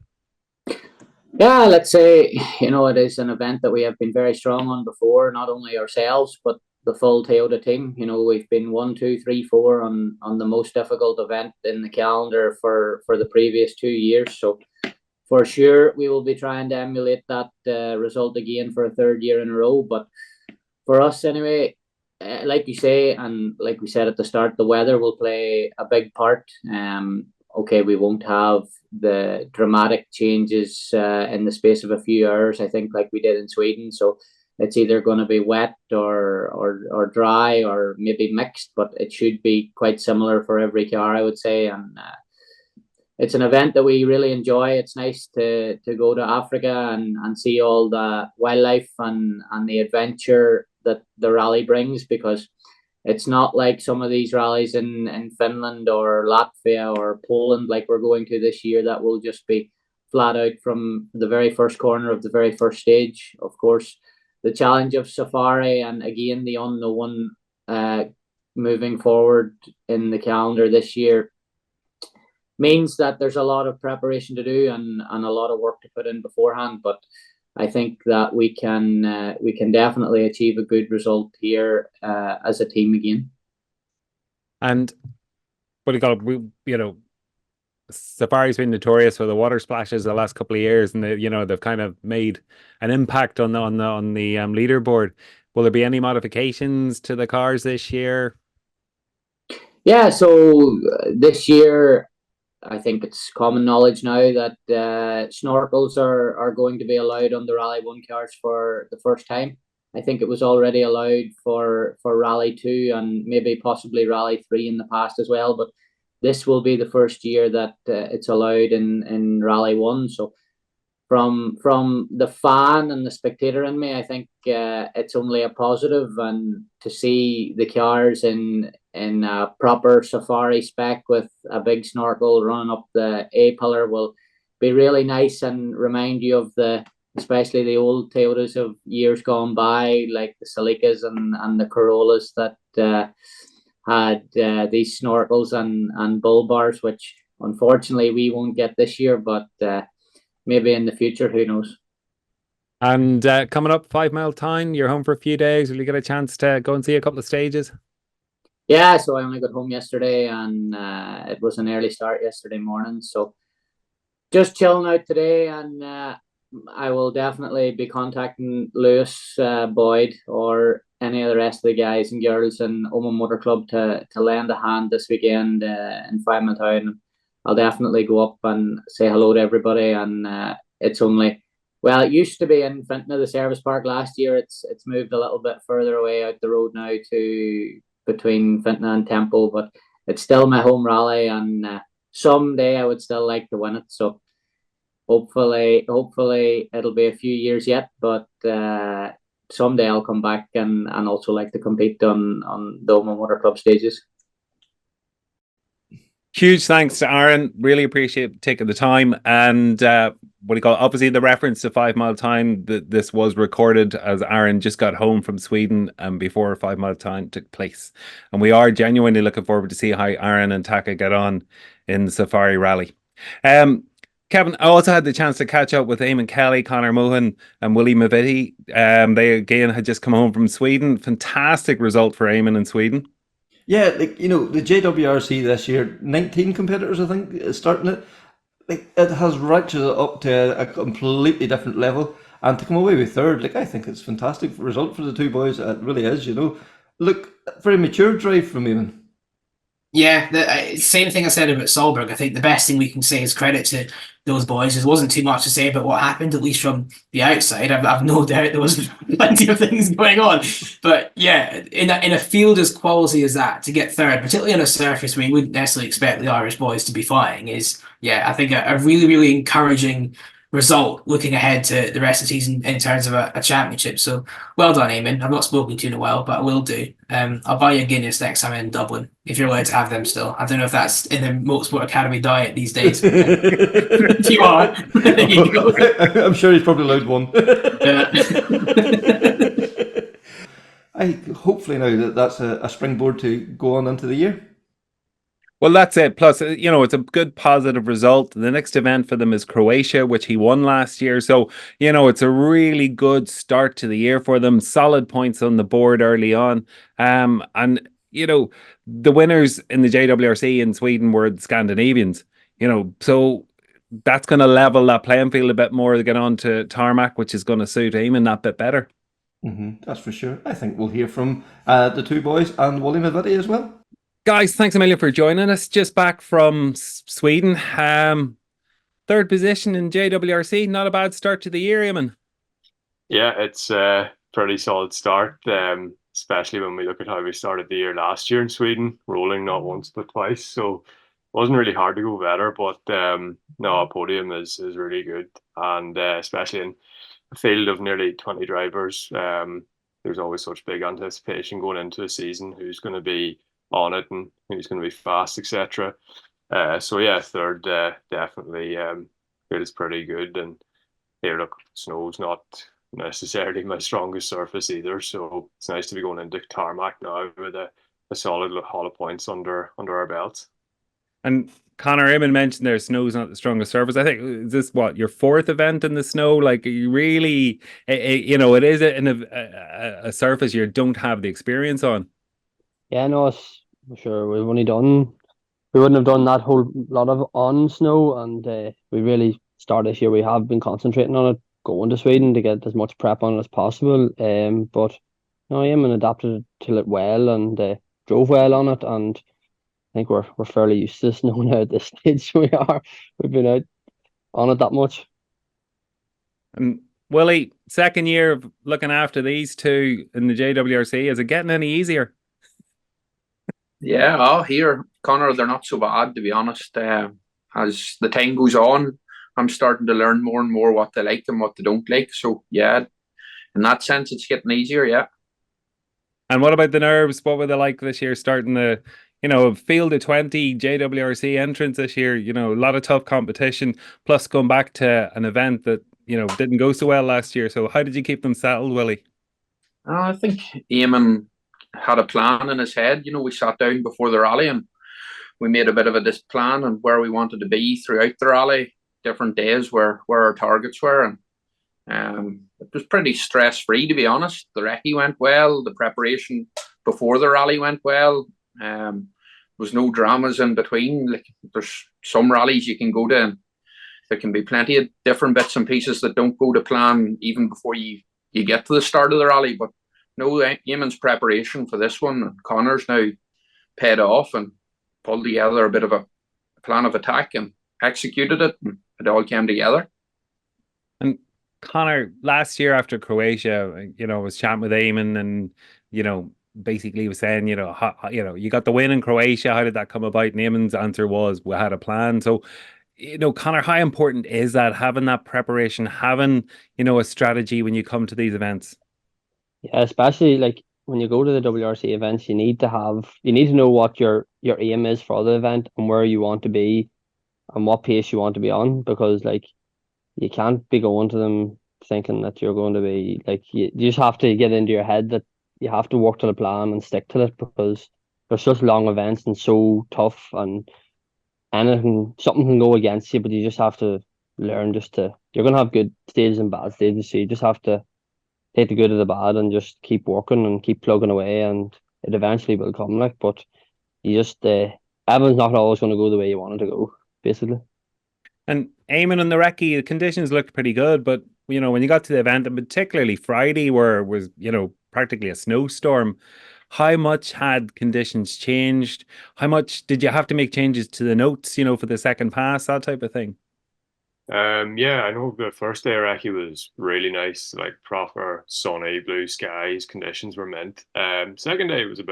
Yeah, let's say, it is an event that we have been very strong on before, not only ourselves, but the full Toyota team. We've been 1, 2, 3, 4 on the most difficult event in the calendar for the previous 2 years. So for sure, we will be trying to emulate that result again for a 3rd year in a row. But for us anyway, like you say, and like we said at the start, the weather will play a big part. Okay, we won't have the dramatic changes in the space of a few hours, I think, like we did in Sweden. So it's either going to be wet or dry, or maybe mixed, but it should be quite similar for every car, I would say. And it's an event that we really enjoy. It's nice to go to Africa and see all the wildlife and the adventure that the rally brings, because it's not like some of these rallies in Finland or Latvia or Poland like we're going to this year that will just be flat out from the very first corner of the very first stage. Of course, the challenge of Safari, and again the unknown moving forward in the calendar this year, means that there's a lot of preparation to do and a lot of work to put in beforehand. But I think that we can definitely achieve a good result here as a team again. And what do you call it? Safari's been notorious for the water splashes the last couple of years, and they've kind of made an impact on the leaderboard. Will there be any modifications to the cars this year? Yeah, so this year, I think it's common knowledge now that snorkels are going to be allowed on the Rally 1 cars for the first time. I think it was already allowed for Rally 2 and maybe possibly Rally 3 in the past as well, but this will be the first year that it's allowed in Rally 1. So from the fan and the spectator in me, I think it's only a positive, and to see the cars in a proper safari spec with a big snorkel running up the A pillar will be really nice and remind you of especially the old Toyotas of years gone by, like the Celicas and the Corollas that had these snorkels and bull bars, which unfortunately we won't get this year, but maybe in the future, who knows. And coming up 5 Mile Time, you're home for a few days. Will you get a chance to go and see a couple of stages? Yeah, so I only got home yesterday, and it was an early start yesterday morning, so just chilling out today, and I will definitely be contacting Lewis, Boyd, or any of the rest of the guys and girls in Eamonn Motor Club to lend a hand this weekend in 5 Mile Town. I'll definitely go up and say hello to everybody, and it's only, well, it used to be in Fintona, the service park last year. It's moved a little bit further away out the road now to between Fintona and Temple, but it's still my home rally, and someday I would still like to win it. So hopefully it'll be a few years yet, but someday I'll come back and also like to compete on the Eamonn Motor Club stages. Huge thanks to Aaron. Really appreciate taking the time. And what do you call it? Obviously, the reference to 5 Mile Time, this was recorded as Aaron just got home from Sweden and before 5 Mile Time took place. And we are genuinely looking forward to see how Aaron and Taka get on in the Safari Rally. Kevin, I also had the chance to catch up with Eamonn Kelly, Conor Mohan, and Willie Mavitty. They again had just come home from Sweden. Fantastic result for Eamonn in Sweden. Yeah, the JWRC this year, 19 competitors, I think, is starting it. It has ratcheted up to a completely different level, and to come away with third, I think it's a fantastic result for the two boys. It really is, Look, very mature drive from Eamonn. Yeah, same thing I said about Solberg. I think the best thing we can say is credit to those boys. There wasn't too much to say about what happened, at least from the outside. I've no doubt there was plenty of things going on. But yeah, in a field as quality as that, to get third, particularly on a surface where you wouldn't necessarily expect the Irish boys to be flying, is, I think a really, really encouraging result looking ahead to the rest of the season in terms of a championship. So well done, Eamonn. I've not spoken to you in a while, but I will do. I'll buy you a Guinness next time in Dublin, if you're allowed to have them still. I don't know if that's in the Motorsport Academy diet these days. If you are, there you go. I'm sure he's probably allowed one. Hopefully now that's a springboard to go on into the year. Well, that's it. Plus, it's a good positive result. The next event for them is Croatia, which he won last year. So, it's a really good start to the year for them. Solid points on the board early on. And, the winners in the JWRC in Sweden were the Scandinavians, so that's going to level that playing field a bit more to get on to tarmac, which is going to suit Eamonn that bit better. That's for sure. I think we'll hear from the two boys and Willie Mavitty as well. Guys, thanks a million for joining us. Just back from Sweden. Third position in JWRC. Not a bad start to the year, Eamonn. Yeah, it's a pretty solid start, especially when we look at how we started the year last year in Sweden, rolling not once but twice. So it wasn't really hard to go better, but no, a podium is really good. And especially in a field of nearly 20 drivers, there's always such big anticipation going into a season, who's going to be on it and who's going to be fast, etc. So yeah, third definitely it is pretty good. And here, look, snow's not necessarily my strongest surface either, so it's nice to be going into tarmac now with a solid haul of points under our belts. And Conor, Eamonn mentioned there snow's not the strongest surface. I think, is this your fourth event in the snow? You really, it is a surface you don't have the experience on. Yeah, no, I'm sure we've only done we wouldn't have done that whole lot of on snow, and we really start this year. We have been concentrating on it, going to Sweden to get as much prep on it as possible. But no, Eamon adapted to it well and drove well on it, and I think we're fairly used to snow now at this stage. We've been out on it that much. And Willie, second year of looking after these two in the JWRC, is it getting any easier? Yeah, I'll hear Connor. They're not so bad, to be honest. As the time goes on, I'm starting to learn more and more what they like and what they don't like. So yeah, in that sense, it's getting easier. Yeah. And what about the nerves? What were they like this year? Starting the, field of 20 JWRC entrants this year. A lot of tough competition. Plus, going back to an event that didn't go so well last year. So how did you keep them settled, Willie? I think Eamon had a plan in his head. We sat down before the rally and we made a bit of a plan on where we wanted to be throughout the rally, different days where our targets were. And it was pretty stress-free, to be honest. The recce went well. The preparation before the rally went well. There was no dramas in between. Like, there's some rallies you can go to and there can be plenty of different bits and pieces that don't go to plan even before you get to the start of the rally. But no, Eamon's preparation for this one, and Connor's now paid off and pulled together a bit of a plan of attack and executed it, and it all came together. And Conor, last year after Croatia, was chatting with Eamon and, basically was saying, you got the win in Croatia. How did that come about? And Eamon's answer was, we had a plan. So, Conor, how important is that, having that preparation, having, a strategy when you come to these events? Yeah, especially like when you go to the WRC events, you need to know what your aim is for the event and where you want to be and what pace you want to be on, because like you can't be going to them thinking that you're going to be like, you just have to get into your head that you have to work to the plan and stick to it, because they're such long events and so tough, and something can go against you, but you just have to learn you're going to have good stages and bad stages, so you just have to take the good of the bad and just keep working and keep plugging away, and it eventually will come. But you just everyone's not always going to go the way you want it to go, basically. And Eamon and the recce, the conditions looked pretty good, but when you got to the event, and particularly Friday, where it was practically a snowstorm, how much had conditions changed? How much did you have to make changes to the notes, for the second pass, that type of thing? Yeah, I know the first day recce was really nice, like proper sunny blue skies, conditions were mint. Second day was a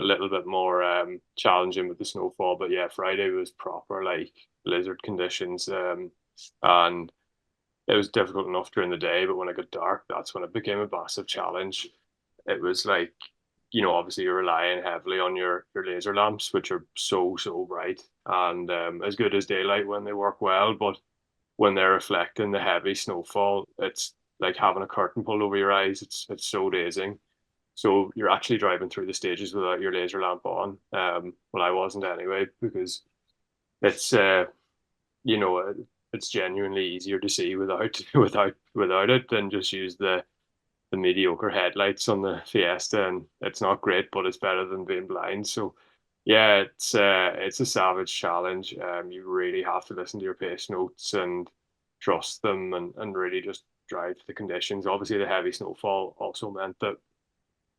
little bit more challenging with the snowfall, but yeah, Friday was proper like blizzard conditions, and it was difficult enough during the day, but when it got dark, that's when it became a massive challenge. It was like, obviously you're relying heavily on your laser lamps, which are so bright and as good as daylight when they work well, but when they're reflecting the heavy snowfall, it's like having a curtain pulled over your eyes. It's so dazing. So you're actually driving through the stages without your laser lamp on. Well, I wasn't anyway, because it's it's genuinely easier to see without it than just use the mediocre headlights on the Fiesta, and it's not great, but it's better than being blind. So yeah, it's a savage challenge. You really have to listen to your pace notes and trust them, and really just drive the conditions. Obviously, the heavy snowfall also meant that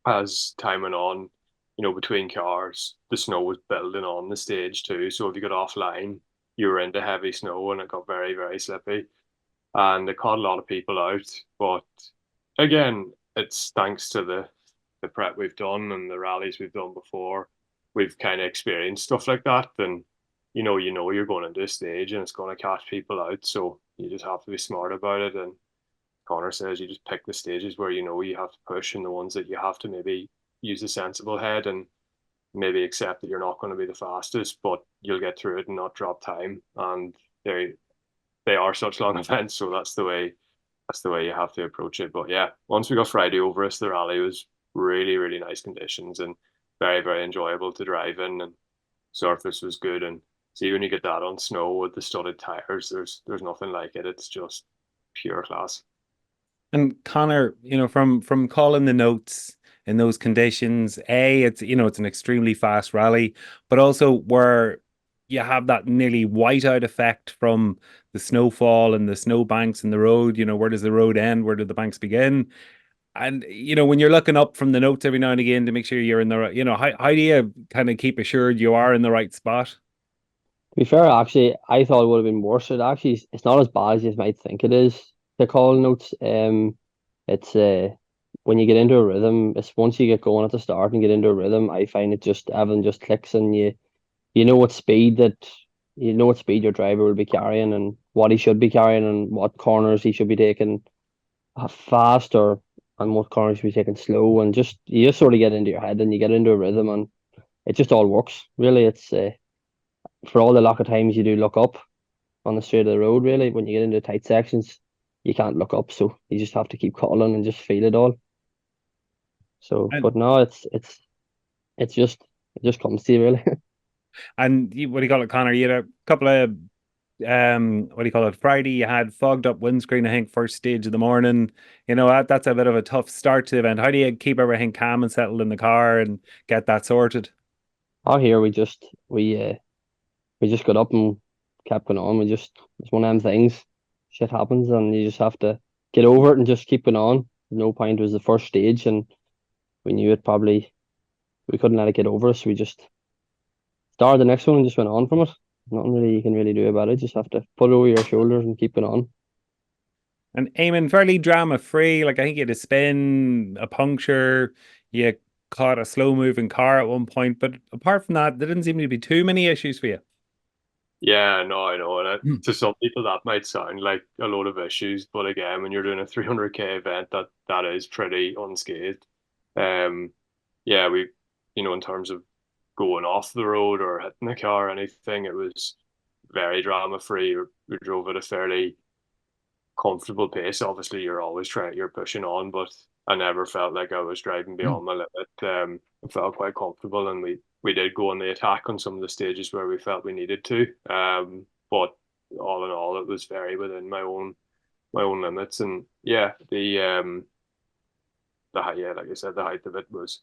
as time went on, between cars, the snow was building on the stage too. So if you got offline, you were into heavy snow and it got very, very slippy. And it caught a lot of people out. But again, it's thanks to the prep we've done and the rallies we've done before. We've kind of experienced stuff like that. And you're going into a stage and it's going to catch people out. So you just have to be smart about it. And Connor says you just pick the stages where you have to push, and the ones that you have to maybe use a sensible head and maybe accept that you're not going to be the fastest, but you'll get through it and not drop time. And they are such long events, so that's the way you have to approach it. But yeah, once we got Friday over us, the rally was really, really nice conditions and very, very enjoyable to drive in, and surface was good. And see, when you get that on snow with the studded tires, there's nothing like it. It's just pure class. And Connor, from calling the notes, in those conditions. It's it's an extremely fast rally, but also where you have that nearly whiteout effect from the snowfall and the snow banks in the road. Where does the road end? Where do the banks begin? And when you're looking up from the notes every now and again to make sure you're in the right, how do you kind of keep assured you are in the right spot? To be fair, actually, I thought it would have been worse. It's not as bad as you might think it is. The call notes, it's when you get into a rhythm, it's once you get going at the start and get into a rhythm, I find it just everything just clicks, and you know what speed your driver will be carrying and what he should be carrying and what corners he should be taking faster and what corners he should be taking slow, and you just sort of get into your head and you get into a rhythm and it just all works. Really, it's for all the lack of times you do look up on the straight of the road, really, when you get into tight sections, you can't look up, so you just have to keep calling and just feel it all. So, but no, it just comes to you, really. And what do you call it, Connor? You had a couple of what do you call it? Friday, you had fogged up windscreen, I think, first stage of the morning. That's a bit of a tough start to the event. How do you keep everything calm and settled in the car and get that sorted? Out here, we just got up and kept going on. It's one of them things. Shit happens, and you just have to get over it and just keep going on. No point. It was the first stage, and we knew it probably. We couldn't let it get over us. So we just started the next one and just went on from it. Nothing really you can really do about it. Just have to put it over your shoulders and keep going on. And Eamonn, fairly drama free. Like, I think you had a spin, a puncture, you caught a slow moving car at one point, but apart from that, there didn't seem to be too many issues for you. Yeah, no, I know. And to some people, that might sound like a load of issues, but again, when you're doing a 300k event, that is pretty unscathed. Yeah, we, in terms of going off the road or hitting the car or anything, it was very drama free. We drove at a fairly comfortable pace. Obviously, you're pushing on, but I never felt like I was driving beyond my limit. I felt quite comfortable, and we did go on the attack on some of the stages where we felt we needed to. But all in all, it was very within my own limits. And yeah, the height, yeah, like I said, the height of it was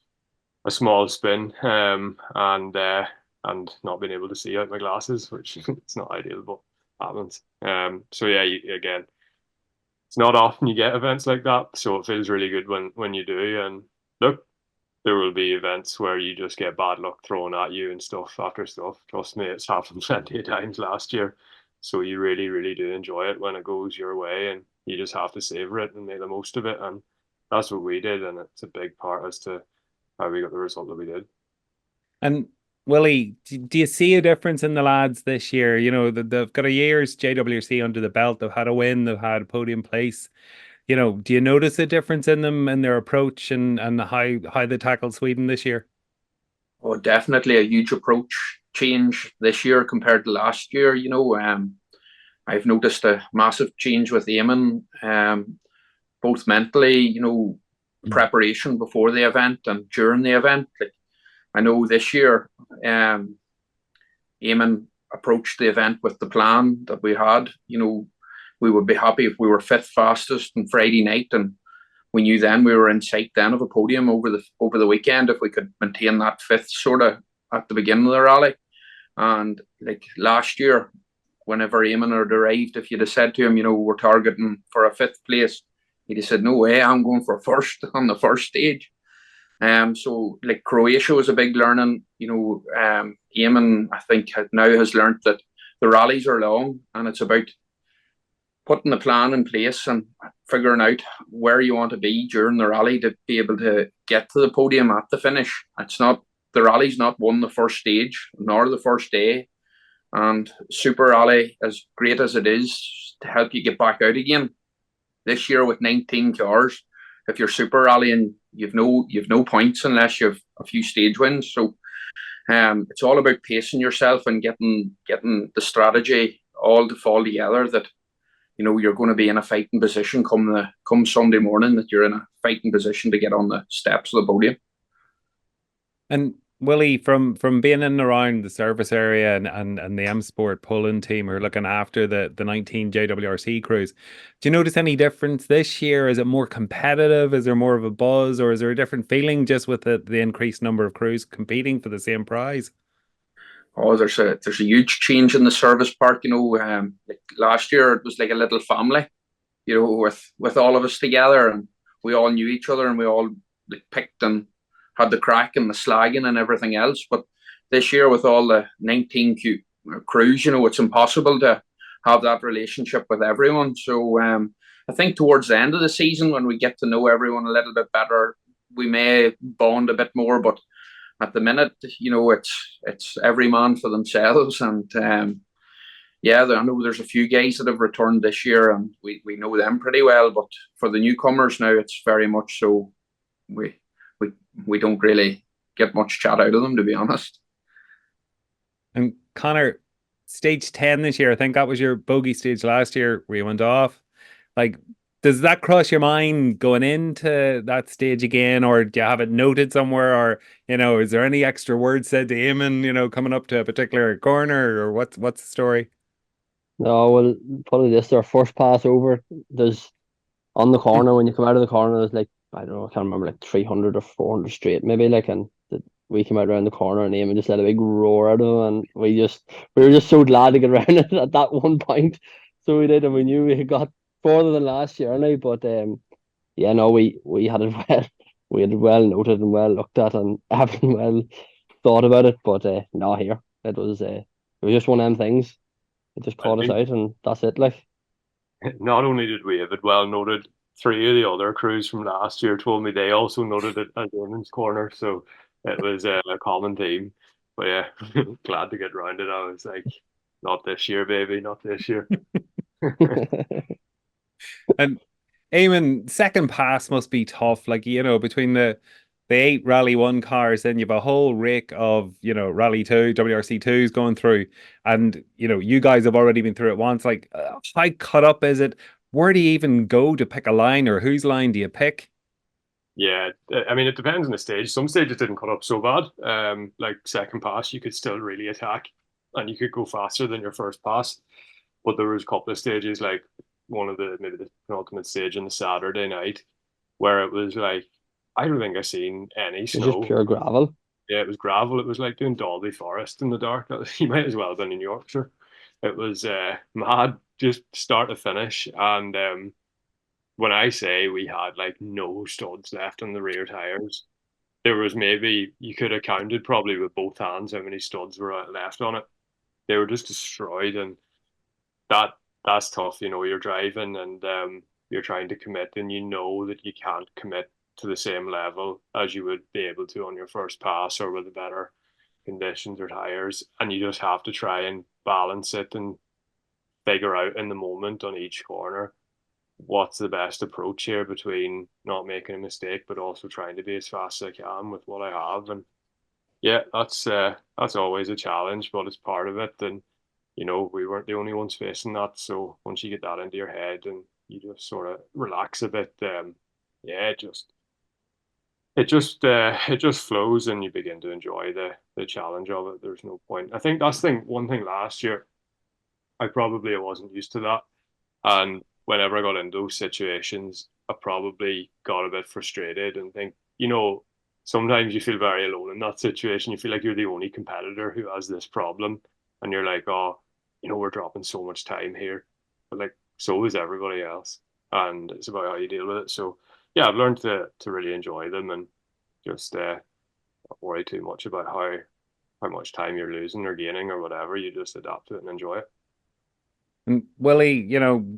a small spin, and not being able to see out my glasses, which it's not ideal, but happens. So yeah, again, it's not often you get events like that, so it feels really good when you do. And look, there will be events where you just get bad luck thrown at you and stuff after stuff. Trust me, it's happened plenty of times last year. So you really, really do enjoy it when it goes your way, and you just have to savor it and make the most of it. And that's what we did, and it's a big part as to how we got the result that we did. And Willie, do you see a difference in the lads this year? They've got a year's JWRC under the belt. They've had a win. They've had a podium place. Do you notice a difference in them and their approach and how they tackled Sweden this year? Oh, definitely a huge approach change this year compared to last year. I've noticed a massive change with Eamonn, both mentally, preparation before the event and during the event. Like, I know this year, Eamonn approached the event with the plan that we had. We would be happy if we were fifth fastest on Friday night, and we knew then we were in sight then of a podium over the weekend if we could maintain that fifth sort of at the beginning of the rally. And like last year, whenever Eamonn had arrived, if you'd have said to him, we're targeting for a fifth place, he'd have said, no way, I'm going for first on the first stage. So like Croatia was a big learning. Eamonn, I think, now has learned that the rallies are long, and it's about putting the plan in place and figuring out where you want to be during the rally to be able to get to the podium at the finish. The rally's not won the first stage nor the first day. And Super Rally, as great as it is to help you get back out again, this year with 19 cars, if you're Super Rallying, you've no points unless you have a few stage wins. So it's all about pacing yourself and getting the strategy all to fall together, that you're going to be in a fighting position come Sunday morning, that you're in a fighting position to get on the steps of the podium. And Willie, from being in and around the service area and the M Sport pulling team who are looking after the 19 JWRC crews, do you notice any difference this year? Is it more competitive? Is there more of a buzz, or is there a different feeling just with the increased number of crews competing for the same prize? Oh, there's a huge change in the service park. Like last year it was like a little family, with all of us together, and we all knew each other, and we all like picked and had the crack and the slagging and everything else. But this year, with all the 19 crews, it's impossible to have that relationship with everyone. So I think towards the end of the season, when we get to know everyone a little bit better, we may bond a bit more. But at the minute, it's every man for themselves. And I know there's a few guys that have returned this year, and we know them pretty well. But for the newcomers now, it's very much so we don't really get much chat out of them, to be honest. And Conor, stage 10 this year, I think that was your bogey stage last year where you went off. Like, does that cross your mind going into that stage again, or do you have it noted somewhere, or is there any extra words said to Eamonn, coming up to a particular corner, or what's the story? No, well, probably this our first pass over. There's on the corner when you come out of the corner. There's like, I don't know, I can't remember, like 300 or 400 straight maybe. Like, and we came out around the corner and Eamonn just let a big roar out of him, and we were just so glad to get around it at that one point. So we did, and we knew we had got further than last year now. But we had it well. We had it well noted and well looked at, and having well thought about it. But no, here it was just one of them things. It just caught us out, and that's it. Like, not only did we have it well noted, 3 of the other crews from last year told me they also noted it as Eamonn's corner, so it was a common theme. But yeah, glad to get round it. I was like, not this year, baby, not this year. And Eamonn, second pass must be tough. Like, between the 8 Rally 1 cars, then you have a whole rake of, Rally 2, WRC 2s going through. And, you guys have already been through it once. Like, how cut up is it? Where do you even go to pick a line, or whose line do you pick? Yeah, I mean, it depends on the stage. Some stages didn't cut up so bad. Like second pass, you could still really attack, and you could go faster than your first pass. But there was a couple of stages, like maybe the penultimate stage on the Saturday night, where it was like, I don't think I've seen any snow. It's just pure gravel. Yeah, it was gravel. It was like doing Dalby Forest in the dark. You might as well have been in Yorkshire. It was mad, just start to finish. And when I say we had like no studs left on the rear tires, there was maybe, you could have counted probably with both hands how many studs were left on it. They were just destroyed, and that's tough. You're driving and you're trying to commit, and that you can't commit to the same level as you would be able to on your first pass or with the better conditions or tires, and you just have to try and balance it and figure out in the moment on each corner what's the best approach here between not making a mistake but also trying to be as fast as I can with what I have. And yeah, that's always a challenge, but it's part of it. And we weren't the only ones facing that, so once you get that into your head and you just sort of relax a bit, it just flows, and you begin to enjoy the challenge of it. There's no point. I think that's one thing last year, I probably wasn't used to that, and whenever I got into those situations, I probably got a bit frustrated and think, sometimes you feel very alone in that situation. You feel like you're the only competitor who has this problem, and you're like, oh, we're dropping so much time here, but like, so is everybody else, and it's about how you deal with it. So yeah, I've learned to really enjoy them and just not worry too much about how much time you're losing or gaining or whatever. You just adapt to it and enjoy it. And Willie,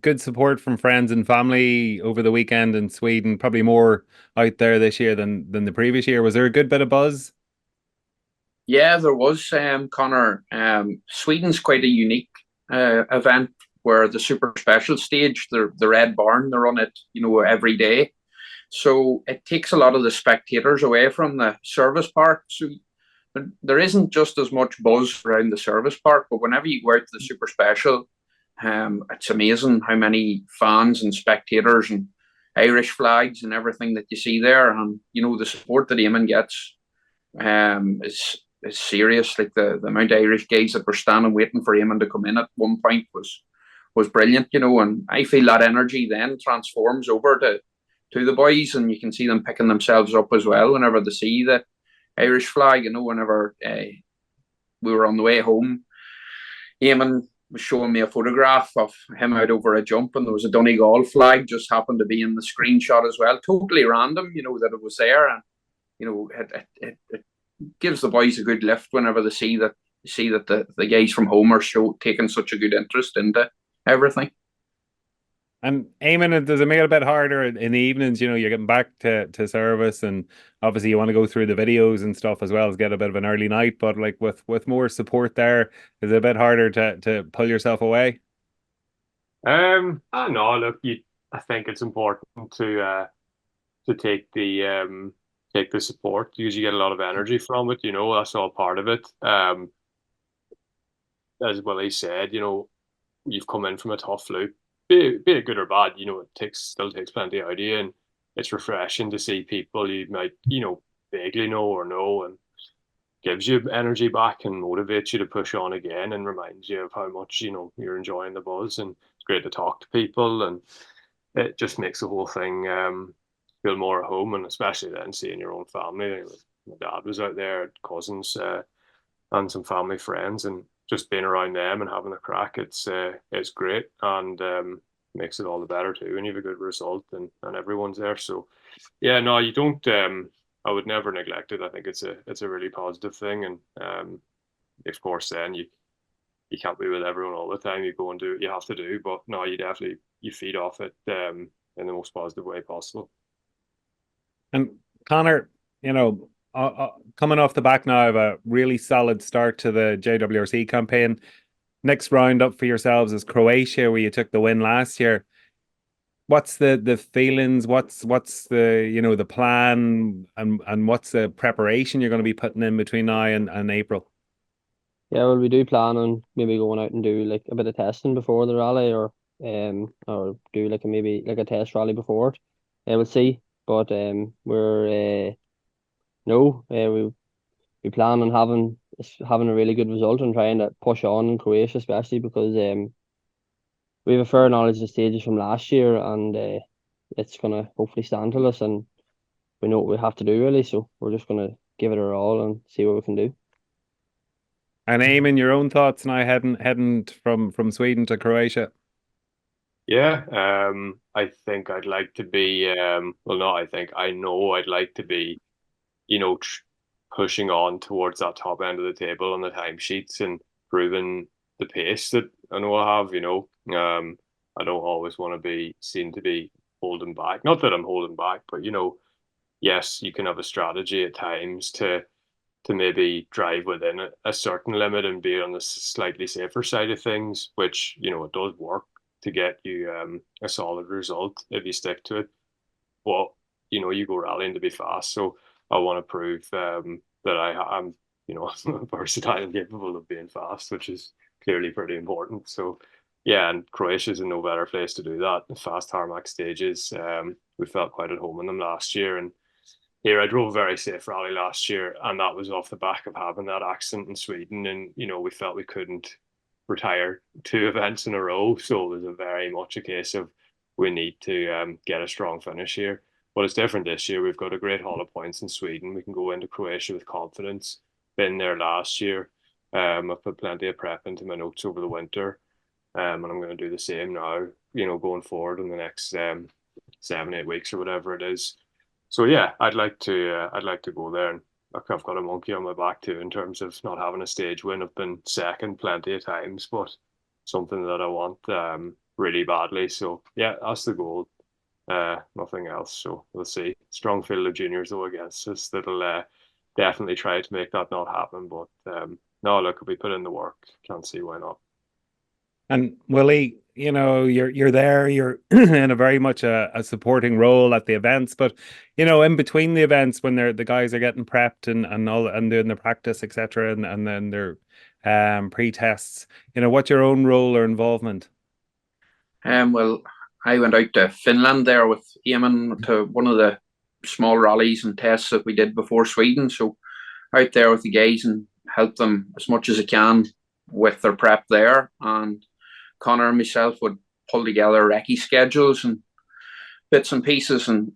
good support from friends and family over the weekend in Sweden, probably more out there this year than the previous year. Was there a good bit of buzz? Yeah, there was, Conor. Sweden's quite a unique event, where the super special stage, the Red Barn, they run it, every day. So it takes a lot of the spectators away from the service park. So there isn't just as much buzz around the service park, but whenever you go out to the super special, it's amazing how many fans and spectators and Irish flags and everything that you see there. And, the support that Eamonn gets is serious. Like the amount of Irish guys that were standing waiting for Eamonn to come in at one point was brilliant, you know. And I feel that energy then transforms over to the boys, and you can see them picking themselves up as well whenever they see the Irish flag. You know, whenever we were on the way home, Eamonn was showing me a photograph of him out over a jump, and there was a Donegal flag just happened to be in the screenshot as well. Totally random, you know, that it was there. And you know, it gives the boys a good lift whenever they see that the guys from home are taking such a good interest into everything. And Eamonn, does it make it a bit harder in the evenings? You know, you're getting back to service, and obviously you want to go through the videos and stuff as well as get a bit of an early night. But like with more support there, is it a bit harder to pull yourself away? I know. Look, I think it's important to take the support, because you get a lot of energy from it. You know, that's all part of it. As Willie said, you know, you've come in from a tough loop. Be it good or bad, you know, still takes plenty out of you, and it's refreshing to see people you might, you know, vaguely know, and gives you energy back and motivates you to push on again, and reminds you of how much, you know, you're enjoying the buzz. And it's great to talk to people, and it just makes the whole thing feel more at home. And especially then seeing your own family. My dad was out there, cousins, and some family friends, and just being around them and having a crack, it's great, and makes it all the better too when you have a good result and everyone's there. So yeah, no, you don't. I would never neglect it. I think it's a really positive thing, and of course then you can't be with everyone all the time. You go and do what you have to do, but no, you feed off it in the most positive way possible. And Conor, you know, coming off the back now of a really solid start to the JWRC campaign, next round up for yourselves is Croatia, where you took the win last year. What's the feelings? What's the, you know, the plan, and what's the preparation you're going to be putting in between now and April? Yeah, well, we do plan on maybe going out and do like a bit of testing before the rally, or do like maybe a test rally before it. We'll see, but we plan on having a really good result and trying to push on in Croatia, especially because we have a fair knowledge of the stages from last year, and it's gonna hopefully stand to us, and we know what we have to do really. So we're just gonna give it our all and see what we can do. And Eamonn, your own thoughts now heading from Sweden to Croatia? Yeah, I think I'd like to be. I know I'd like to be, you know, pushing on towards that top end of the table on the timesheets and proving the pace that I know I have. You know, I don't always want to be seen to be holding back. Not that I'm holding back, but you know, yes, you can have a strategy at times to maybe drive within a certain limit and be on the slightly safer side of things, which, you know, it does work to get you a solid result if you stick to it. But, you know, you go rallying to be fast. So I want to prove that I'm, you know, versatile and capable of being fast, which is clearly pretty important. So, yeah, and Croatia's in no better place to do that. The fast tarmac stages, we felt quite at home in them last year. And here I drove a very safe rally last year, and that was off the back of having that accident in Sweden. And, you know, we felt we couldn't retire 2 events in a row. So it was very much a case of we need to get a strong finish here. But it's different this year. We've got a great haul of points in Sweden. We can go into Croatia with confidence. Been there last year. I've put plenty of prep into my notes over the winter. And I'm going to do the same now, you know, going forward in the next 7-8 weeks or whatever it is. So yeah, I'd like to go there, and I've got a monkey on my back too in terms of not having a stage win. I've been second plenty of times, but something that I want really badly. So yeah, that's the goal. Nothing else. So we'll see. Strong field of juniors though against us. That'll definitely try to make that not happen. But no, look, if we put in the work, can't see why not. And Willie, you know, you're there, you're in a very much a supporting role at the events, but you know, in between the events when the guys are getting prepped and all and doing their practice, etc., and then their pre-tests, you know, what's your own role or involvement? Well, I went out to Finland there with Eamonn to one of the small rallies and tests that we did before Sweden. So out there with the guys and help them as much as I can with their prep there. And Conor and myself would pull together recce schedules and bits and pieces. And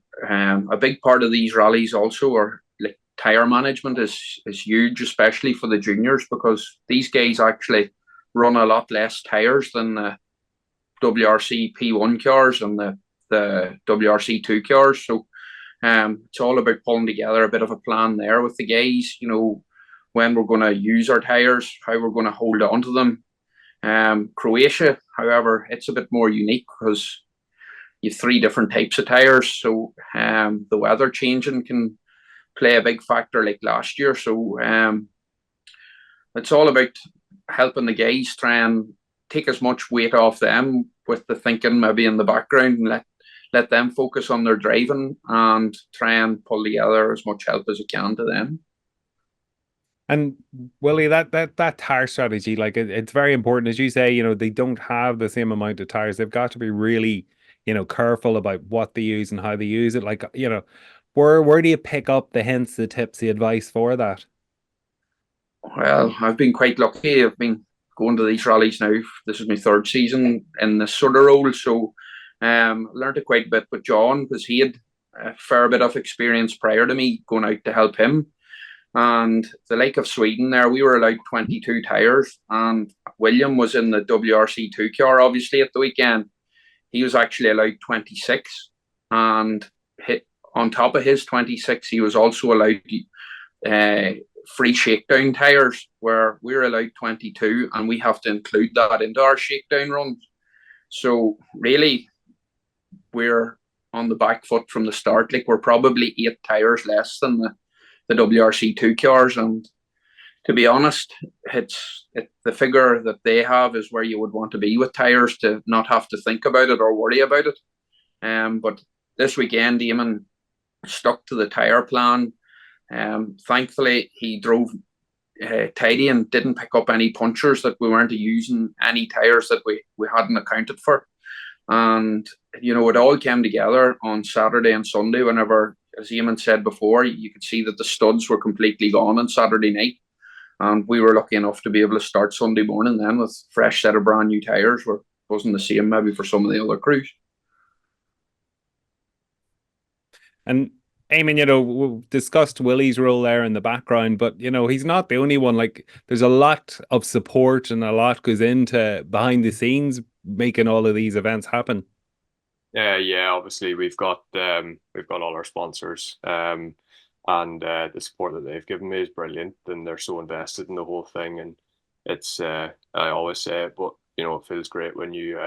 a big part of these rallies also are like tire management is huge, especially for the juniors, because these guys actually run a lot less tires than the WRC P1 cars and the WRC 2 cars. So it's all about pulling together a bit of a plan there with the guys, you know, when we're going to use our tires, how we're going to hold on to them. Croatia, however, it's a bit more unique because you have 3 different types of tires. So the weather changing can play a big factor like last year. So it's all about helping the guys try and take as much weight off them with the thinking maybe in the background and let them focus on their driving and try and pull together as much help as you can to them. And Willie, that tire strategy, like it's very important, as you say. You know, they don't have the same amount of tires. They've got to be really, you know, careful about what they use and how they use it. Like, you know, where do you pick up the hints, the tips, the advice for that? Well, I've been quite lucky. I've been going to these rallies now. This is my 3rd season in this sort of role. So learned it quite a bit with John because he had a fair bit of experience prior to me going out to help him. And the like of Sweden there, we were allowed 22 tires, and William was in the WRC 2 car obviously at the weekend. He was actually allowed 26, and on top of his 26 he was also allowed free shakedown tires, where we're allowed 22 and we have to include that into our shakedown runs. So really we're on the back foot from the start. Like, we're probably 8 tires less than the WRC 2 cars, and to be honest, the figure that they have is where you would want to be with tires, to not have to think about it or worry about it. But this weekend Eamonn stuck to the tire plan. Thankfully he drove tidy and didn't pick up any punctures, that we weren't using any tires that we hadn't accounted for. And you know, it all came together on Saturday and Sunday whenever, as Eamonn said before, you could see that the studs were completely gone on Saturday night. And we were lucky enough to be able to start Sunday morning then with a fresh set of brand new tires, where it wasn't the same maybe for some of the other crews. And Eamonn, you know, we've discussed Willie's role there in the background, but you know, he's not the only one. Like, there's a lot of support and a lot goes into behind the scenes making all of these events happen. Yeah, obviously we've got all our sponsors, and the support that they've given me is brilliant, and they're so invested in the whole thing. And it's I always say it, but you know, it feels great when you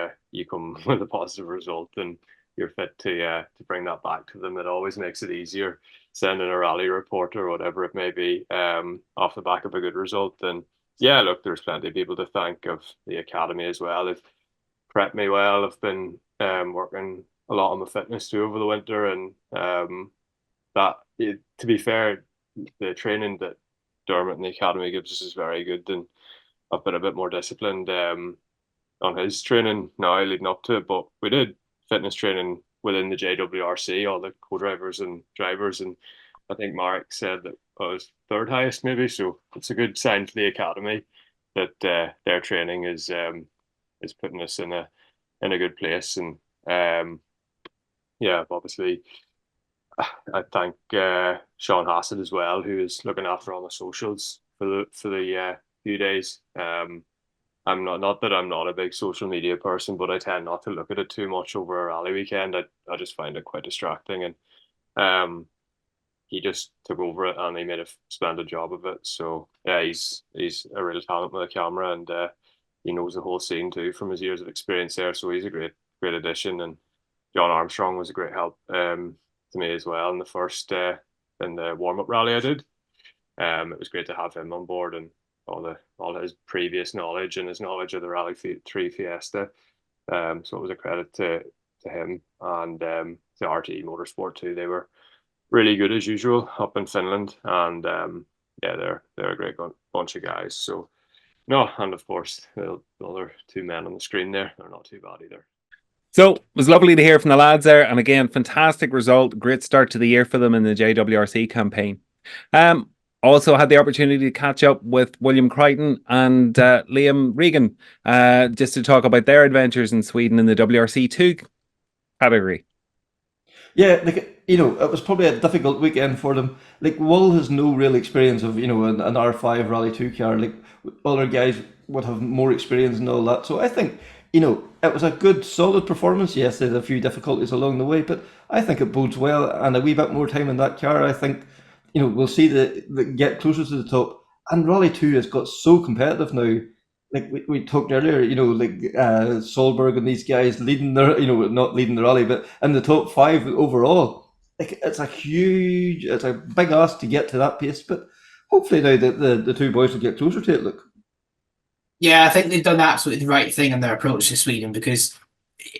come with a positive result and you're fit to bring that back to them. It always makes it easier sending a rally report or whatever it may be off the back of a good result. And yeah, look, there's plenty of people to thank of the academy as well. They've prepped me well. I've been working a lot on my fitness too over the winter, and to be fair, the training that Dermot and the academy gives us is very good, and I've been a bit more disciplined on his training now leading up to it. But we did fitness training within the JWRC, all the co-drivers and drivers, and I think Marek said that I was 3rd highest maybe, so it's a good sign for the academy that their training is putting us in a good place. And yeah, obviously I thank Sean Hassett as well, who is looking after all the socials for the few days. I'm not that I'm not a big social media person, but I tend not to look at it too much over a rally weekend. I just find it quite distracting, and he just took over it and he made a splendid job of it. So yeah, he's a real talent with a camera, and he knows the whole scene too from his years of experience there. So he's a great addition. And John Armstrong was a great help to me as well in the first in the warm-up rally I did. It was great to have him on board, and all his previous knowledge and his knowledge of the Rally 3 Fiesta. So it was a credit to him, and the RTE Motorsport too. They were really good as usual up in Finland, and yeah, they're a great bunch of guys. So no, and of course the other 2 men on the screen there, they're not too bad either. So it was lovely to hear from the lads there, and again, fantastic result, great start to the year for them in the JWRC campaign. Also had the opportunity to catch up with William Creighton and Liam Regan just to talk about their adventures in Sweden in the WRC 2 category. Yeah, like, you know, it was probably a difficult weekend for them. Like, Will has no real experience of, you know, an R5 Rally 2 car. Like, other guys would have more experience and all that. So I think, you know, it was a good, solid performance. Yes, there's a few difficulties along the way, but I think it bodes well. And a wee bit more time in that car, I think, you know, we'll see the get closer to the top. And Rally 2 has got so competitive now. Like we talked earlier, you know, like Solberg and these guys leading their, you know, not leading the rally, but in the top 5 overall. Like, it's a big ask to get to that pace, but hopefully now the two boys will get closer to it. Look. Yeah, I think they've done absolutely the right thing in their approach to Sweden, because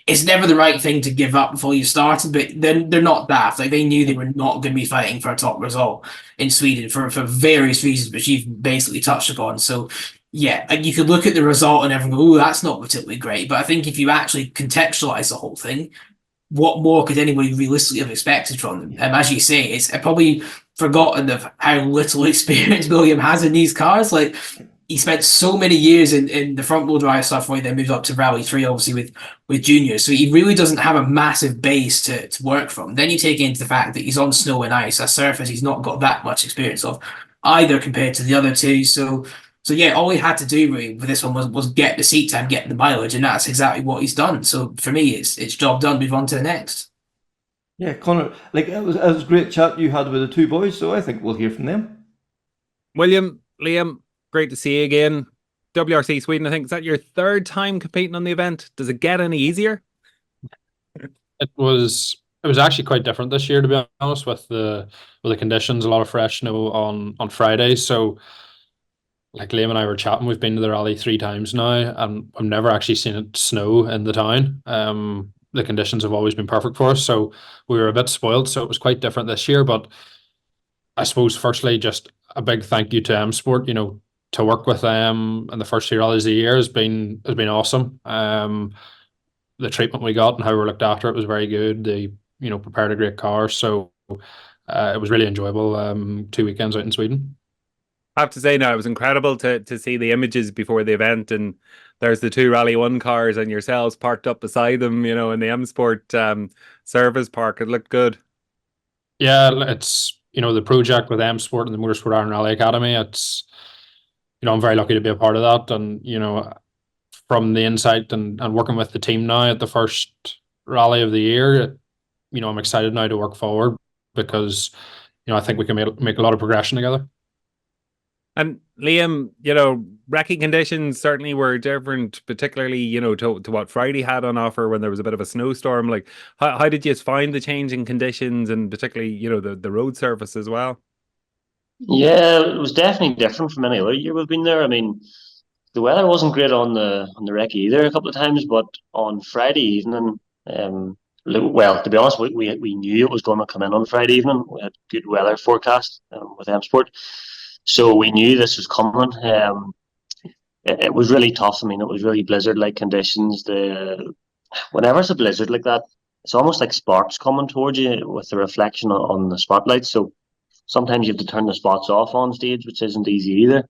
it's never the right thing to give up before you started, but they're not daft. Like, they knew they were not going to be fighting for a top result in Sweden for various reasons, which you've basically touched upon. So yeah, like, you could look at the result and everyone go, "Oh, that's not particularly great." But I think if you actually contextualize the whole thing, what more could anybody realistically have expected from them? As you say, it's probably forgotten of how little experience William has in these cars. Like, he spent so many years in the front wheel drive stuff before he then moved up to Rally 3, obviously with Junior. So he really doesn't have a massive base to work from. Then you take into the fact that he's on snow and ice, a surface he's not got that much experience of either compared to the other two. So yeah, all he had to do really with this one was get the seat time, get the mileage, and that's exactly what he's done. So for me, it's job done. Move on to the next. Yeah, Connor, like, it was a great chat you had with the two boys, so I think we'll hear from them. William, Liam, great to see you again. WRC Sweden, I think, is that your 3rd time competing on the event? Does it get any easier? It was actually quite different this year, to be honest, with the conditions. A lot of fresh snow on Friday, so like Liam and I were chatting, we've been to the rally 3 times now, and I've never actually seen it snow in the town. The conditions have always been perfect for us, so we were a bit spoiled. So it was quite different this year. But I suppose, firstly, just a big thank you to M Sport. You know, to work with them in the first 2 rallies of the year has been awesome. The treatment we got and how we were looked after, it was very good. They, you know, prepared a great car, so it was really enjoyable. 2 weekends out in Sweden. I have to say now, it was incredible to see the images before the event, and there's the 2 Rally 1 cars and yourselves parked up beside them, you know, in the M Sport service park. It looked good. Yeah, it's, you know, the project with M Sport and the Motorsport Iron Rally Academy. It's, you know, I'm very lucky to be a part of that, and, you know, from the insight and working with the team now at the first rally of the year, you know, I'm excited now to work forward, because, you know, I think we can make a lot of progression together. And Liam, you know, wrecking conditions certainly were different, particularly, you know, to what Friday had on offer when there was a bit of a snowstorm. Like, how did you find the change in conditions, and particularly, you know, the road surface as well? Yeah, it was definitely different from any other year we've been there. I mean, the weather wasn't great on the recce either a couple of times, but on Friday evening, well, to be honest, we knew it was going to come in on Friday evening. We had good weather forecast with M Sport. So we knew this was coming. It was really tough. I mean, it was really blizzard-like conditions. Whenever it's a blizzard like that, it's almost like sparks coming towards you with the reflection on the spotlight. So sometimes you have to turn the spots off on stage, which isn't easy either.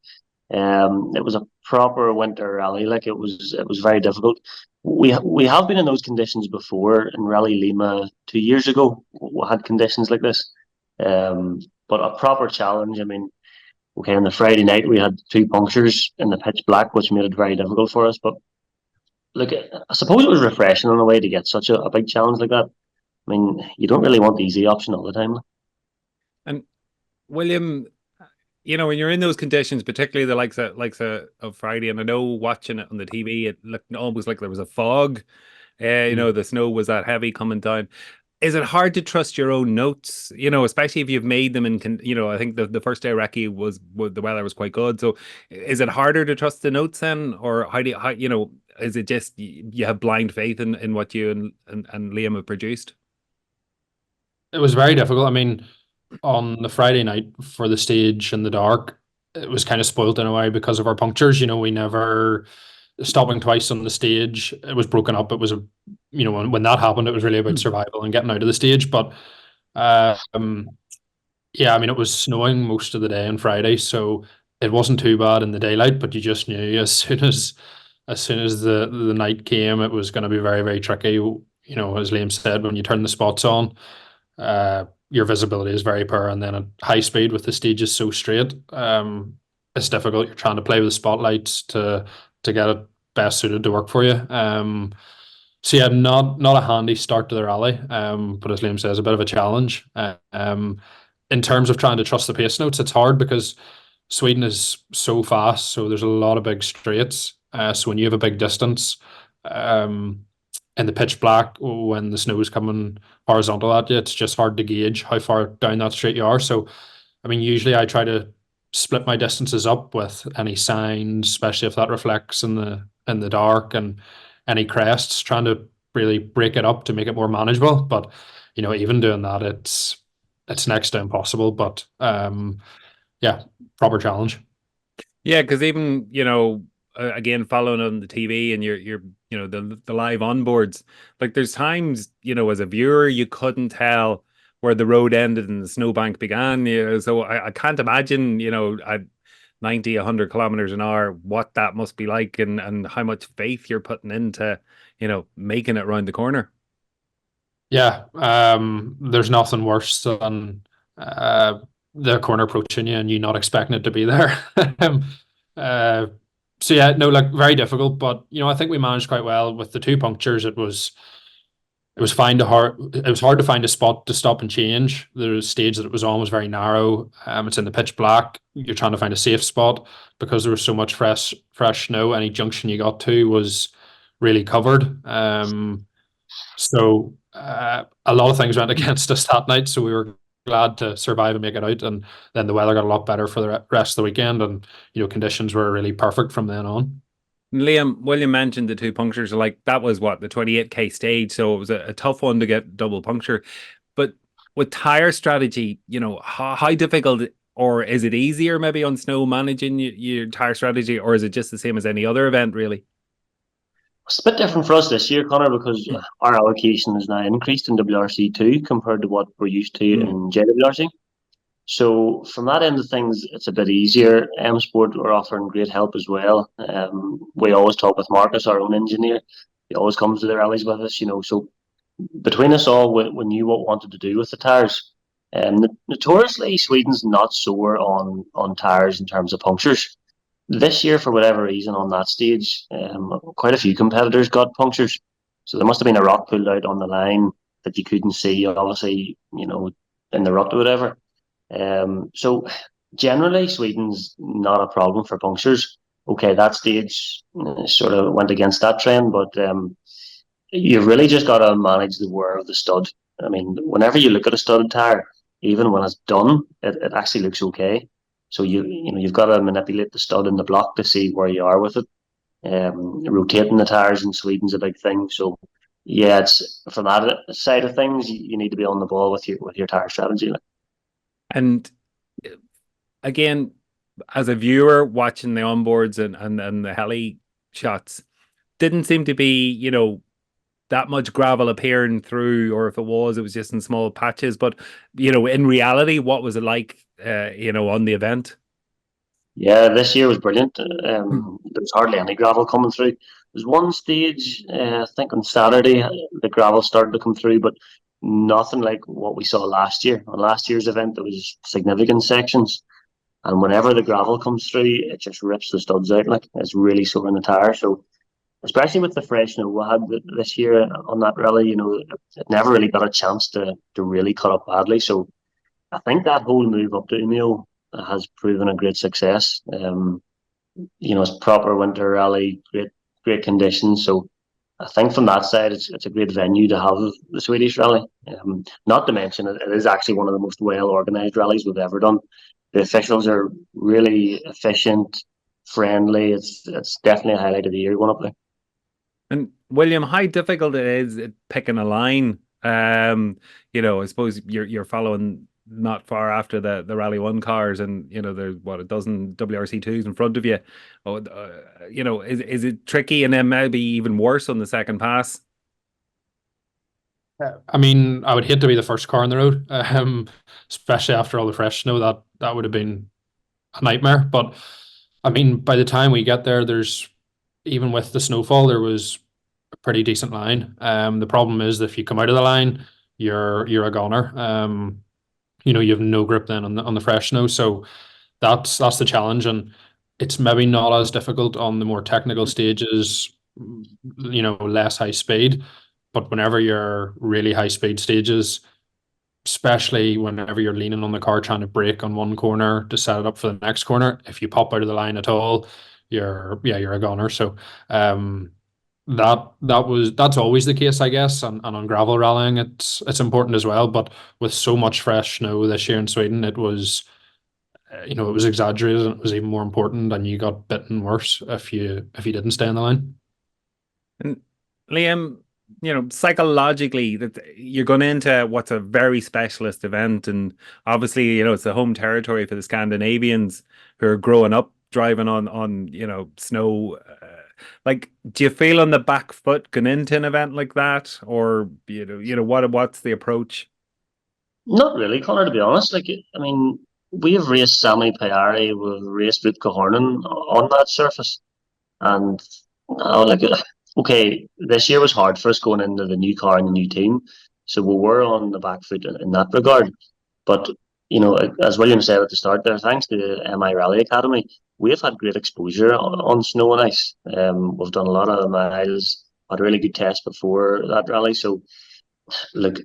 It was a proper winter rally. Like, it was very difficult. We have been in those conditions before in Rally Lima 2 years ago. We had conditions like this, but a proper challenge. I mean, okay, on the Friday night we had 2 punctures in the pitch black, which made it very difficult for us. But look, I suppose it was refreshing in a way to get such a big challenge like that. I mean, you don't really want the easy option all the time. And William, you know, when you're in those conditions, particularly the likes of Friday, and I know watching it on the TV, it looked almost like there was a fog. You know, the snow was that heavy coming down. Is it hard to trust your own notes, you know, especially if you've made them in, you know, I think the first day recce the weather was quite good. So is it harder to trust the notes then? Or how you know, is it just you have blind faith in what you and Liam have produced? It was very difficult. I mean, on the Friday night for the stage in the dark, it was kind of spoiled in a way because of our punctures. You know, we never stopping twice on the stage. It was broken up. It was you know, when that happened, it was really about survival and getting out of the stage. But Yeah, I mean, it was snowing most of the day on Friday, so it wasn't too bad in the daylight, but you just knew as soon as the night came, it was going to be very, very tricky. You know, as Liam said, when you turn the spots on, your visibility is very poor, and then at high speed with the stages so straight, it's difficult. You're trying to play with the spotlights to get it best suited to work for you. So yeah, not a handy start to the rally, but as Liam says, a bit of a challenge. In terms of trying to trust the pace notes, it's hard because Sweden is so fast, so there's a lot of big straights. So when you have a big distance, in the pitch black when the snow is coming horizontal at you, it's just hard to gauge how far down that straight you are. So, I mean, usually I try to split my distances up with any signs, especially if that reflects in the dark, and any crests, trying to really break it up to make it more manageable. But you know, even doing that, it's next to impossible. But yeah, proper challenge. Yeah, because even, you know, again, following on the TV and you're you know, the live onboards, like there's times, you know, as a viewer, you couldn't tell where the road ended and the snowbank began. You know, so I can't imagine, you know, at 90, 100 kilometers an hour, what that must be like, and how much faith you're putting into, you know, making it round the corner. Yeah, there's nothing worse than the corner approaching you and you not expecting it to be there. uh, so yeah, no, like very difficult, but you know, I think we managed quite well with the two punctures. It was hard to find a spot to stop and change. The stage that it was on was very narrow. It's in the pitch black. You're trying to find a safe spot because there was so much fresh snow. Any junction you got to was really covered. So a lot of things went against us that night. So we were glad to survive and make it out. And then the weather got a lot better for the rest of the weekend, and you know, conditions were really perfect from then on. Liam, William mentioned the two punctures. Like that was what, the 28K stage, so it was a tough one to get double puncture. But with tire strategy, you know, how difficult, or is it easier maybe on snow managing your tire strategy, or is it just the same as any other event really? It's a bit different for us this year, Connor, because our allocation is now increased in WRC2 compared to what we're used to in JWRC. So from that end of things, it's a bit easier. M Sport are offering great help as well. We always talk with Marcus, our own engineer. He always comes to the rallies with us, you know. So between us all, we knew what we wanted to do with the tires. Notoriously, Sweden's not sore on tires in terms of punctures. This year, for whatever reason, on that stage, quite a few competitors got punctures. So there must have been a rock pulled out on the line that you couldn't see, obviously, you know, in the rut or whatever. So generally, Sweden's not a problem for punctures. Okay, that stage sort of went against that trend, but you've really just got to manage the wear of the stud. I mean, whenever you look at a studded tire, even when it's done, it actually looks okay. So you know, you've got to manipulate the stud in the block to see where you are with it. Rotating the tires in Sweden's a big thing. So yeah, it's from that side of things, you need to be on the ball with your tire strategy. And again, as a viewer watching the onboards and the heli shots, didn't seem to be, you know, that much gravel appearing through, or if it was just in small patches. But you know, in reality, what was it like, you know, on the event? Yeah, this year was brilliant. There was hardly any gravel coming through. There's one stage, I think on Saturday, the gravel started to come through, but nothing like what we saw last year. On last year's event, there was significant sections, and whenever the gravel comes through, it just rips the studs out. Like it's really sore in the tire. So, especially with the fresh snow we had this year on that rally, you know, it never really got a chance to really cut up badly. So, I think that whole move up to Umeå has proven a great success. You know, it's proper winter rally, great conditions. So I think from that side, it's a great venue to have the Swedish rally. Not to mention, it is actually one of the most well organised rallies we've ever done. The officials are really efficient, friendly. It's definitely a highlight of the year going up there. And William, how difficult it is picking a line? You know, I suppose you're following not far after the Rally 1 cars, and you know, there's what, a dozen WRC2s in front of you. You know, is it tricky, and then maybe even worse on the second pass? I mean, I would hate to be the first car on the road, especially after all the fresh snow. That would have been a nightmare. But I mean, by the time we get there, there's even with the snowfall, there was a pretty decent line. The problem is that if you come out of the line, you're a goner. You have no grip then on the fresh snow. So that's the challenge, and it's maybe not as difficult on the more technical stages. Less high speed, but whenever you're really high speed stages, especially whenever you're leaning on the car trying to brake on one corner to set it up for the next corner, if you pop out of the line at all, you're a goner. So that's always the case, I guess, and on gravel rallying it's important as well. But with so much fresh snow this year in Sweden, it was it was exaggerated, and it was even more important, and you got bitten worse if you didn't stay on the line. And Liam, psychologically, that you're going into what's a very specialist event, and obviously, it's the home territory for the Scandinavians who are growing up driving on snow. Do you feel on the back foot going into an event like that, or what's the approach? Not really, Connor, to be honest. We have raced Sami Pajari, we've raced with Kohornen on that surface, and okay, this year was hard for us going into the new car and the new team, so we were on the back foot in that regard. But as William said at the start there, thanks to the MI Rally Academy, we have had great exposure on snow and ice. We've done a lot of miles, had a really good test before that rally. So, look,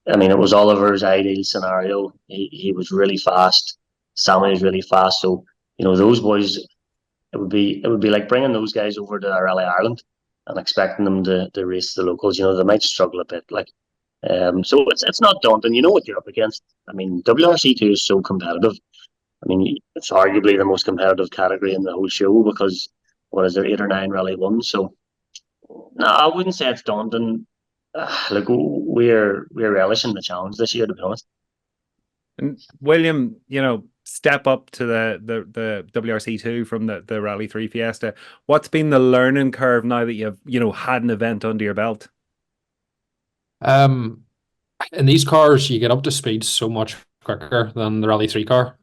it was Oliver's ideal scenario. He was really fast. Sammy is really fast. So, those boys, it would be like bringing those guys over to Rally Ireland and expecting them to race the locals. They might struggle a bit. So it's not daunting. You know what you're up against. WRC2 is so competitive. It's arguably the most competitive category in the whole show because what is there, 8 or 9 Rally 1s? So no, I wouldn't say it's daunting. We're relishing the challenge this year, to be honest. And William, step up to the WRC2 from the Rally 3 Fiesta. What's been the learning curve now that you've had an event under your belt? In these cars, you get up to speed so much quicker than the Rally 3 car.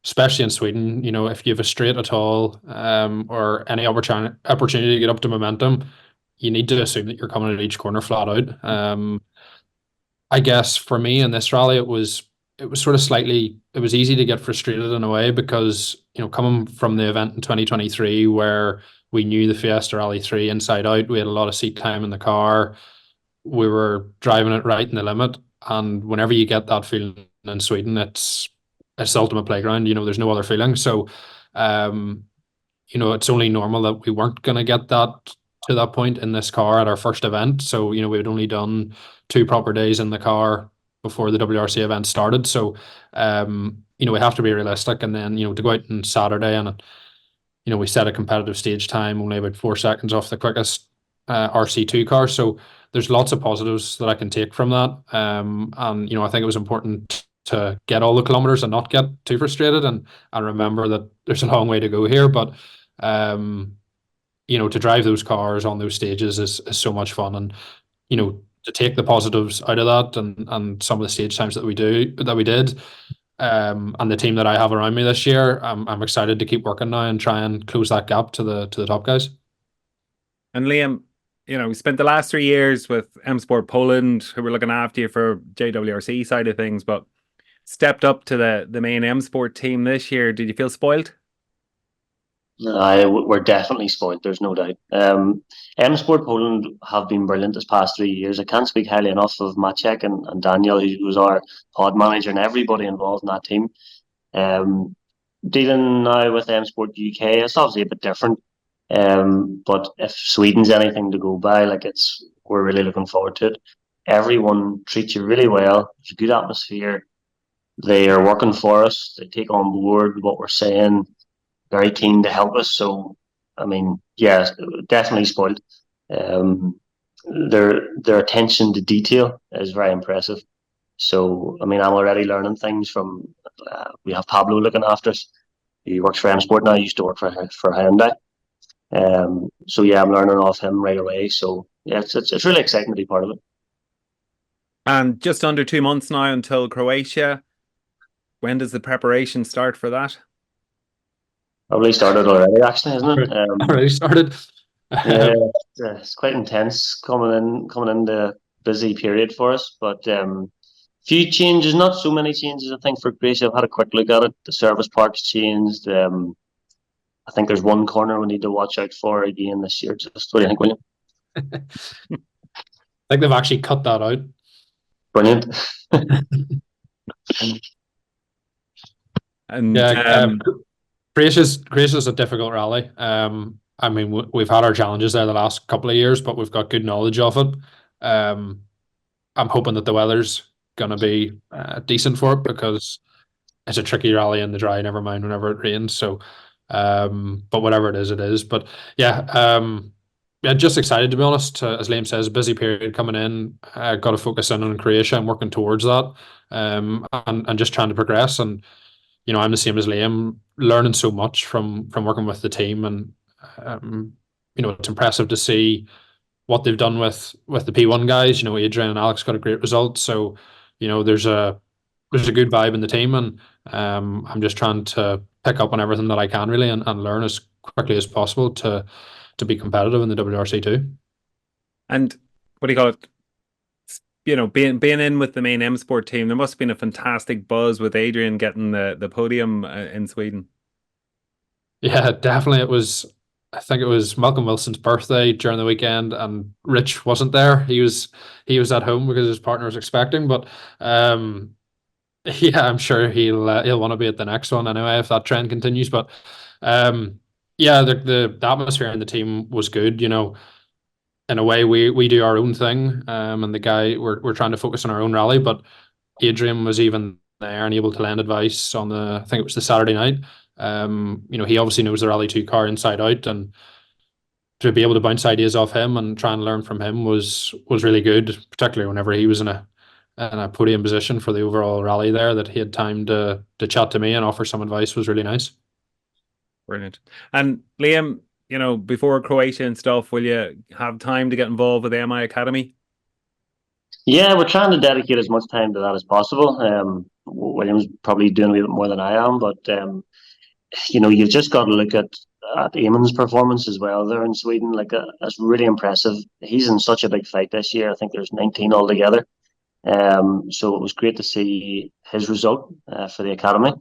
Especially in Sweden, if you have a straight at all, or any opportunity to get up to momentum, you need to assume that you're coming at each corner flat out. I guess for me in this rally, it was sort of it was easy to get frustrated in a way because, coming from the event in 2023 where we knew the Fiesta Rally 3 inside out, we had a lot of seat time in the car, we were driving it right in the limit. And whenever you get that feeling in Sweden, it's the ultimate playground. There's no other feeling. So, it's only normal that we weren't going to get that to that point in this car at our first event. So, we had only done 2 proper days in the car before the WRC event started. So, we have to be realistic. And then, to go out on Saturday and, we set a competitive stage time only about 4 seconds off the quickest RC2 car. So there's lots of positives that I can take from that. And, I think it was important to get all the kilometers and not get too frustrated and remember that there's a long way to go here. But, to drive those cars on those stages is so much fun. And, to take the positives out of that and some of the stage times that we did, and the team that I have around me this year, I'm excited to keep working now and try and close that gap to the top guys. And Liam, we spent the last 3 years with M Sport Poland, who were looking after you for JWRC side of things, but stepped up to the main M Sport team this year. Did you feel spoiled? We're definitely spoiled, there's no doubt. M Sport Poland have been brilliant this past 3 years. I can't speak highly enough of Maciek and Daniel, who was our pod manager, and everybody involved in that team. Dealing now with M Sport UK, it's obviously a bit different. But if Sweden's anything to go by, we're really looking forward to it. Everyone treats you really well. There's a good atmosphere. They are working for us. They take on board what we're saying. Very keen to help us. So, yeah, definitely spoiled. Their attention to detail is very impressive. So, I'm already learning things from. We have Pablo looking after us. He works for M Sport now. He used to work for Hyundai. So yeah, I'm learning off him right away. So yeah, it's really exciting to be part of it. And just under 2 months now until Croatia. When does the preparation start for that? Probably started already, actually, isn't it? Already started. Yeah, it's quite intense coming into busy period for us, but few changes, not so many changes. I think for Croatia, I've had a quick look at it. The service park's changed. I think there's one corner we need to watch out for again this year. Just what do you think, William? I think they've actually cut that out. Brilliant. And Yeah, Croatia's a difficult rally. I mean, we've had our challenges there the last couple of years, but we've got good knowledge of it. I'm hoping that the weather's going to be decent for it, because it's a tricky rally in the dry, never mind whenever it rains. So, but whatever it is. But yeah, just excited, to be honest. As Liam says, busy period coming in. Got to focus in on Croatia and working towards that, and just trying to progress. And I'm the same as Liam, learning so much from working with the team, and it's impressive to see what they've done with the P1 guys. Adrien and Alex got a great result, so there's a good vibe in the team, and I'm just trying to pick up on everything that I can really, and learn as quickly as possible to be competitive in the WRC too. And what do you call it? Being in with the main M Sport team, there must have been a fantastic buzz with Adrien getting the podium in Sweden. Yeah, definitely. I think it was Malcolm Wilson's birthday during the weekend, and Rich wasn't there. He was at home because his partner was expecting. But yeah, I'm sure he'll want to be at the next one anyway if that trend continues. But yeah, the atmosphere in the team was good. In a way, we do our own thing, and the guy we're trying to focus on our own rally. But Adrien was even there and able to lend advice on I think it was the Saturday night. He obviously knows the Rally 2 car inside out, and to be able to bounce ideas off him and try and learn from him was really good, particularly whenever he was in a podium position for the overall rally there, that he had time to chat to me and offer some advice was really nice. Brilliant. And Liam, before Croatia and stuff, will you have time to get involved with the MI Academy? Yeah, we're trying to dedicate as much time to that as possible. William's probably doing a little bit more than I am, but you've just got to look at Eamonn's performance as well there in Sweden. That's really impressive. He's in such a big fight this year. I think there's 19 altogether. So it was great to see his result for the academy.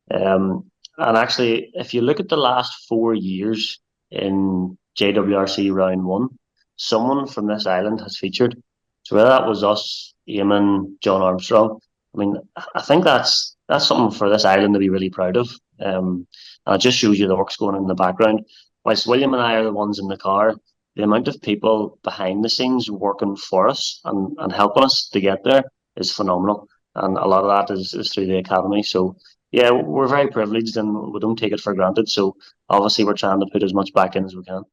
And actually, if you look at the last 4 years in JWRC round 1, someone from this island has featured. So whether that was us, Eamonn, John Armstrong, I mean, I think that's something for this island to be really proud of. And it just shows you the work's going on in the background. Whilst William and I are the ones in the car, the amount of people behind the scenes working for us and helping us to get there is phenomenal. And a lot of that is through the academy. So yeah, we're very privileged and we don't take it for granted. So obviously we're trying to put as much back in as we can.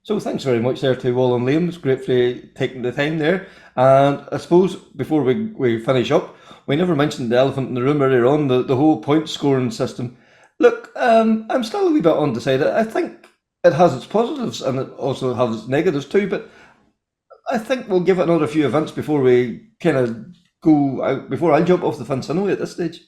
So thanks very much there to Wall and Liam. It's great for you taking the time there. And I suppose before we finish up, we never mentioned the elephant in the room earlier on, the whole point scoring system. Look, I'm still a wee bit undecided. I think it has its positives and it also has its negatives too, but I think we'll give it another few events before we kind of go out, before I jump off the fence anyway at this stage.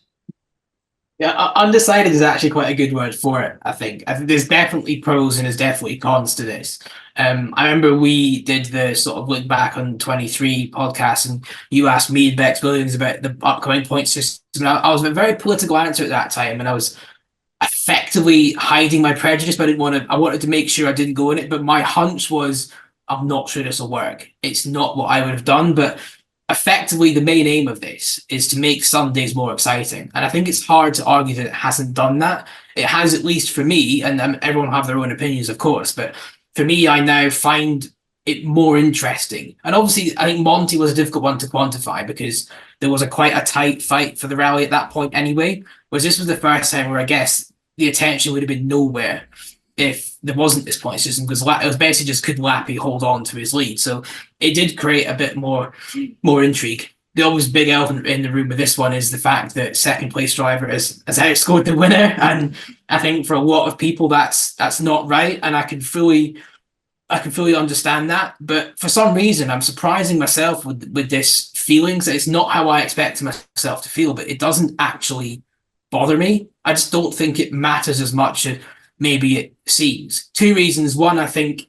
Yeah, undecided is actually quite a good word for it, I think. There's definitely pros and there's definitely cons to this. I remember we did the sort of look back on 23 podcast, and you asked me and Bex Williams about the upcoming point system. And I was a very political answer at that time, and I was effectively hiding my prejudice, but I wanted to make sure I didn't go in it. But my hunch was, I'm not sure this will work. It's not what I would have done, but effectively the main aim of this is to make Sundays more exciting. And I think it's hard to argue that it hasn't done that. It has, at least for me, and everyone will have their own opinions, of course, but for me, I now find it more interesting. And obviously, I think Monty was a difficult one to quantify because there was quite a tight fight for the rally at that point anyway, whereas this was the first time where I guess the attention would have been nowhere if there wasn't this point system, because it was basically just could Lappi hold on to his lead. So it did create a bit more intrigue. The always big elephant in the room with this one is the fact that second place driver has outscored the winner, and I think for a lot of people that's not right, and I can fully understand that. But for some reason, I'm surprising myself with this feelings. It's not how I expect myself to feel, but it doesn't actually bother me. I just don't think it matters as much as maybe it seems. Two reasons. One, I think,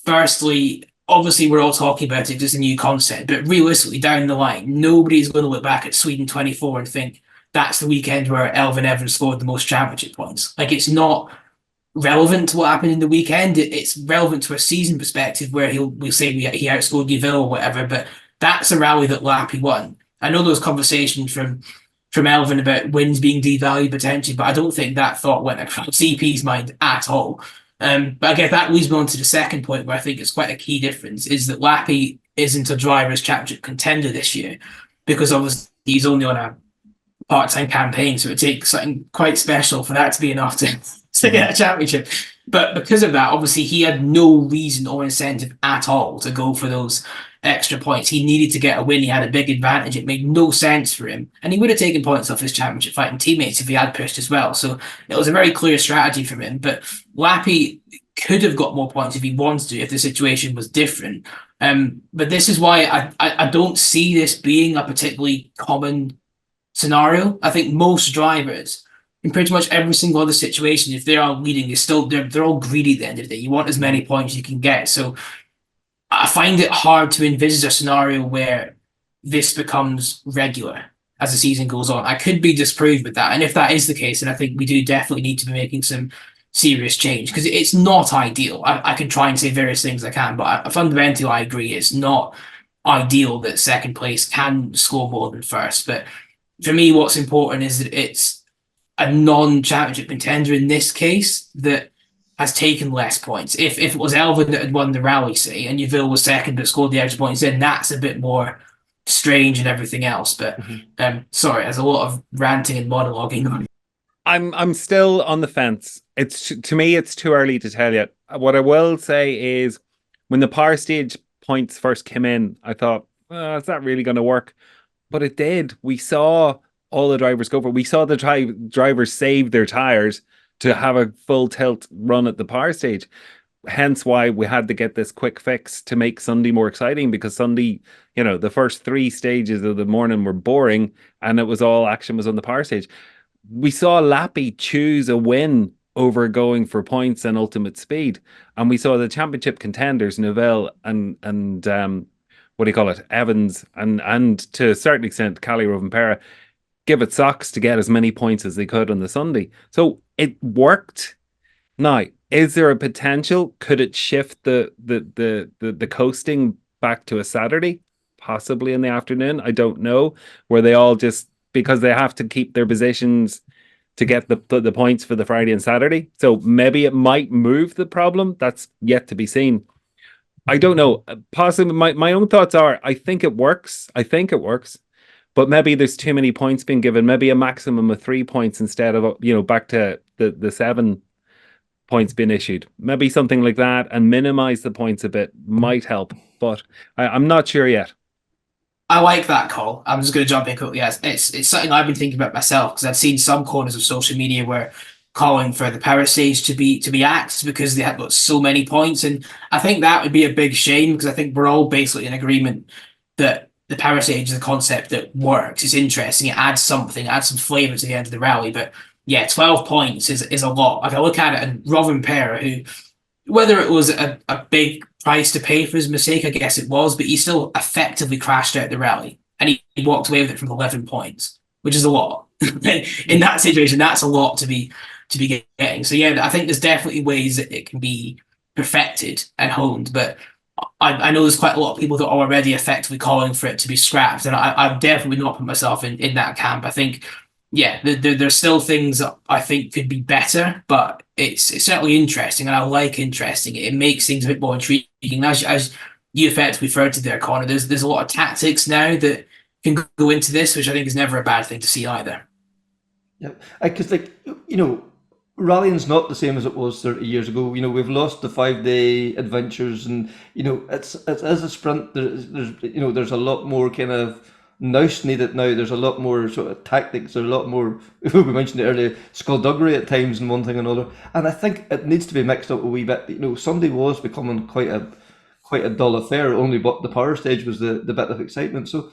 firstly, obviously we're all talking about it as a new concept, but realistically down the line, nobody's going to look back at Sweden 24 and think that's the weekend where Elfyn Evans scored the most championship points. Like, it's not relevant to what happened in the weekend. It's relevant to a season perspective where we'll say he outscored Yville or whatever, but that's a rally that Lappi won. I know there was conversation from Elfyn about wins being devalued potentially, but I don't think that thought went across CP's mind at all. But I guess that leads me on to the second point where I think it's quite a key difference, is that Lappi isn't a drivers' championship contender this year, because obviously he's only on a part-time campaign, so it takes something quite special for that to be enough to get a championship. But because of that, obviously he had no reason or incentive at all to go for those extra points. He needed to get a win. He had a big advantage. It made no sense for him. And he would have taken points off his championship fighting teammates if he had pushed as well. So it was a very clear strategy from him. But Lappi could have got more points if he wanted to, if the situation was different. But this is why I don't see this being a particularly common scenario. I think most drivers, in pretty much every single other situation, if they are leading, they're all greedy at the end of the day. You want as many points as you can get. So I find it hard to envisage a scenario where this becomes regular as the season goes on. I could be disproved with that. And if that is the case, then I think we do definitely need to be making some serious change, because it's not ideal. I can try and say various things I can, but fundamentally I agree it's not ideal that second place can score more than first. But for me, what's important is that it's a non-championship contender in this case that has taken less points. If it was Elfyn that had won the rally, say, and Yville was second but scored the extra points, then that's a bit more strange and everything else. But sorry, there's a lot of ranting and monologuing on. I'm still on the fence. To me, it's too early to tell yet. What I will say is, when the power stage points first came in, I thought, is that really going to work? But it did. We saw all the drivers go for it. We saw the drivers save their tires to have a full tilt run at the power stage. Hence why we had to get this quick fix to make Sunday more exciting, because Sunday, the first 3 stages of the morning were boring and it was all action was on the power stage. We saw Lappi choose a win over going for points and ultimate speed. And we saw the championship contenders, Neville and Evans and to a certain extent, Cali Rovanpera, give it socks to get as many points as they could on the Sunday. So it worked. Now, is there a potential? Could it shift the coasting back to a Saturday, possibly in the afternoon? I don't know. Where they all just, because they have to keep their positions to get the points for the Friday and Saturday. So maybe it might move the problem. That's yet to be seen. I don't know. Possibly my own thoughts are, I think it works. But maybe there's too many points being given. Maybe a maximum of 3 points instead of, back to the 7 points being issued. Maybe something like that, and minimize the points a bit might help. But I'm not sure yet. I like that call. I'm just going to jump in quickly. Yes, it's something I've been thinking about myself, because I've seen some corners of social media where calling for the power stage to be axed because they had got so many points, and I think that would be a big shame, because I think we're all basically in agreement that the power stage is a concept that works. It's interesting. It adds something, adds some flavour to the end of the rally. But yeah, 12 points is a lot. Like, I look at it, and Rovanpera, who, whether it was a big price to pay for his mistake, I guess it was, but he still effectively crashed out the rally, and he walked away with it from 11 points, which is a lot. In that situation, that's a lot to be getting. So yeah, I think there's definitely ways that it can be perfected and honed, but I know there's quite a lot of people that are already effectively calling for it to be scrapped, and I've definitely not put myself in that camp. I think, yeah, there's still things that I think could be better, but it's certainly interesting, and I like interesting. It makes things a bit more intriguing. As you effectively referred to there, Connor, there's a lot of tactics now that can go into this, which I think is never a bad thing to see either. Yeah, because rallying's not the same as it was 30 years ago. We've lost the 5-day adventures, and it's as a sprint. There's a lot more kind of nous needed now. There's a lot more sort of tactics. There's a lot more, we mentioned it earlier, skullduggery at times and one thing and another. And I think it needs to be mixed up a wee bit. Sunday was becoming quite a dull affair. Only but the power stage was the bit of excitement. So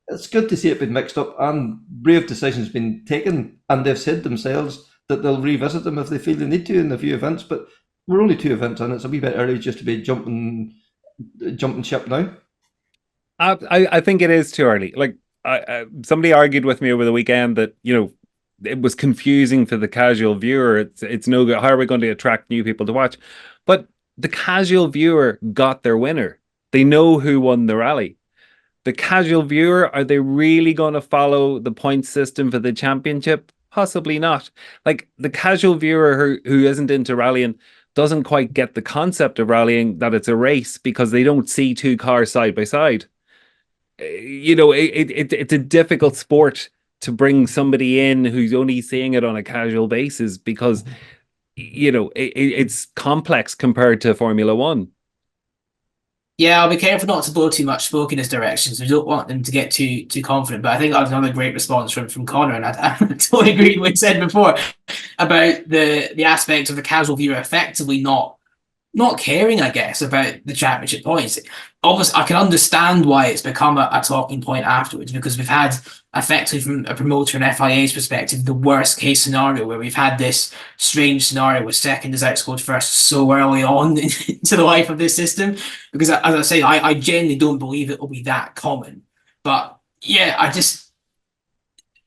it's good to see it being mixed up and brave decisions being taken, and they've said themselves that they'll revisit them if they feel they need to in a few events, but we're only 2 events in. It's a wee bit early just to be jumping ship now. I think it is too early. Like somebody argued with me over the weekend that, you know, it was confusing for the casual viewer. It's no good. How are we going to attract new people to watch? But the casual viewer got their winner. They know who won the rally. The casual viewer, are they really going to follow the point system for the championship? Possibly not. Like the casual viewer who isn't into rallying doesn't quite get the concept of rallying, that it's a race, because they don't see 2 cars side by side. You know, it's a difficult sport to bring somebody in who's only seeing it on a casual basis, because, you know, it's complex compared to Formula One. Yeah, I'll be careful not to blow too much smoke in his direction, so we don't want them to get too confident. But I think that was another great response from Conor, and I totally agree with what he said before about the aspect of the casual viewer effectively not caring, I guess, about the championship points. Obviously, I can understand why it's become a talking point afterwards, because we've had, effectively from a promoter and FIA's perspective, the worst case scenario where we've had this strange scenario where second is outscored first so early on into the life of this system. Because as I say, I genuinely don't believe it will be that common. But yeah, I just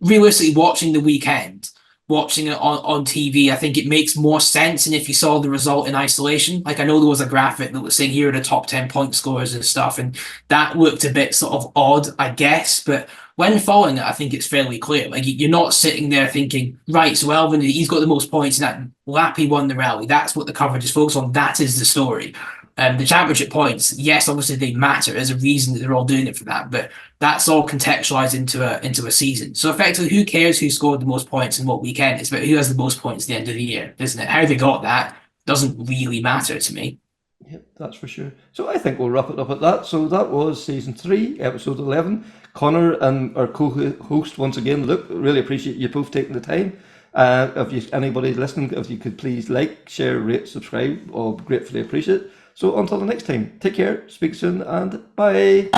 realistically watching the weekend, watching it on TV, I think it makes more sense than if you saw the result in isolation. Like, I know there was a graphic that was saying here are the top 10 point scores and stuff, and that looked a bit sort of odd, I guess. But when following it, I think it's fairly clear. Like, you're not sitting there thinking, right, so Elvin, he's got the most points, and that Lappi won the rally. That's what the coverage is focused on. That is the story. The championship points, yes, obviously they matter. There's a reason that they're all doing it for that, but that's all contextualized into a season. So effectively, who cares who scored the most points in what weekend? It's about who has the most points at the end of the year, isn't it? How they got that doesn't really matter to me. Yep, that's for sure. So I think we'll wrap it up at that. So that was season 3, episode 11. Conor and our co-host once again, Luke, really appreciate you both taking the time. If anybody listening, if you could please like, share, rate, subscribe, I'll gratefully appreciate it. So until the next time, take care, speak soon, and bye.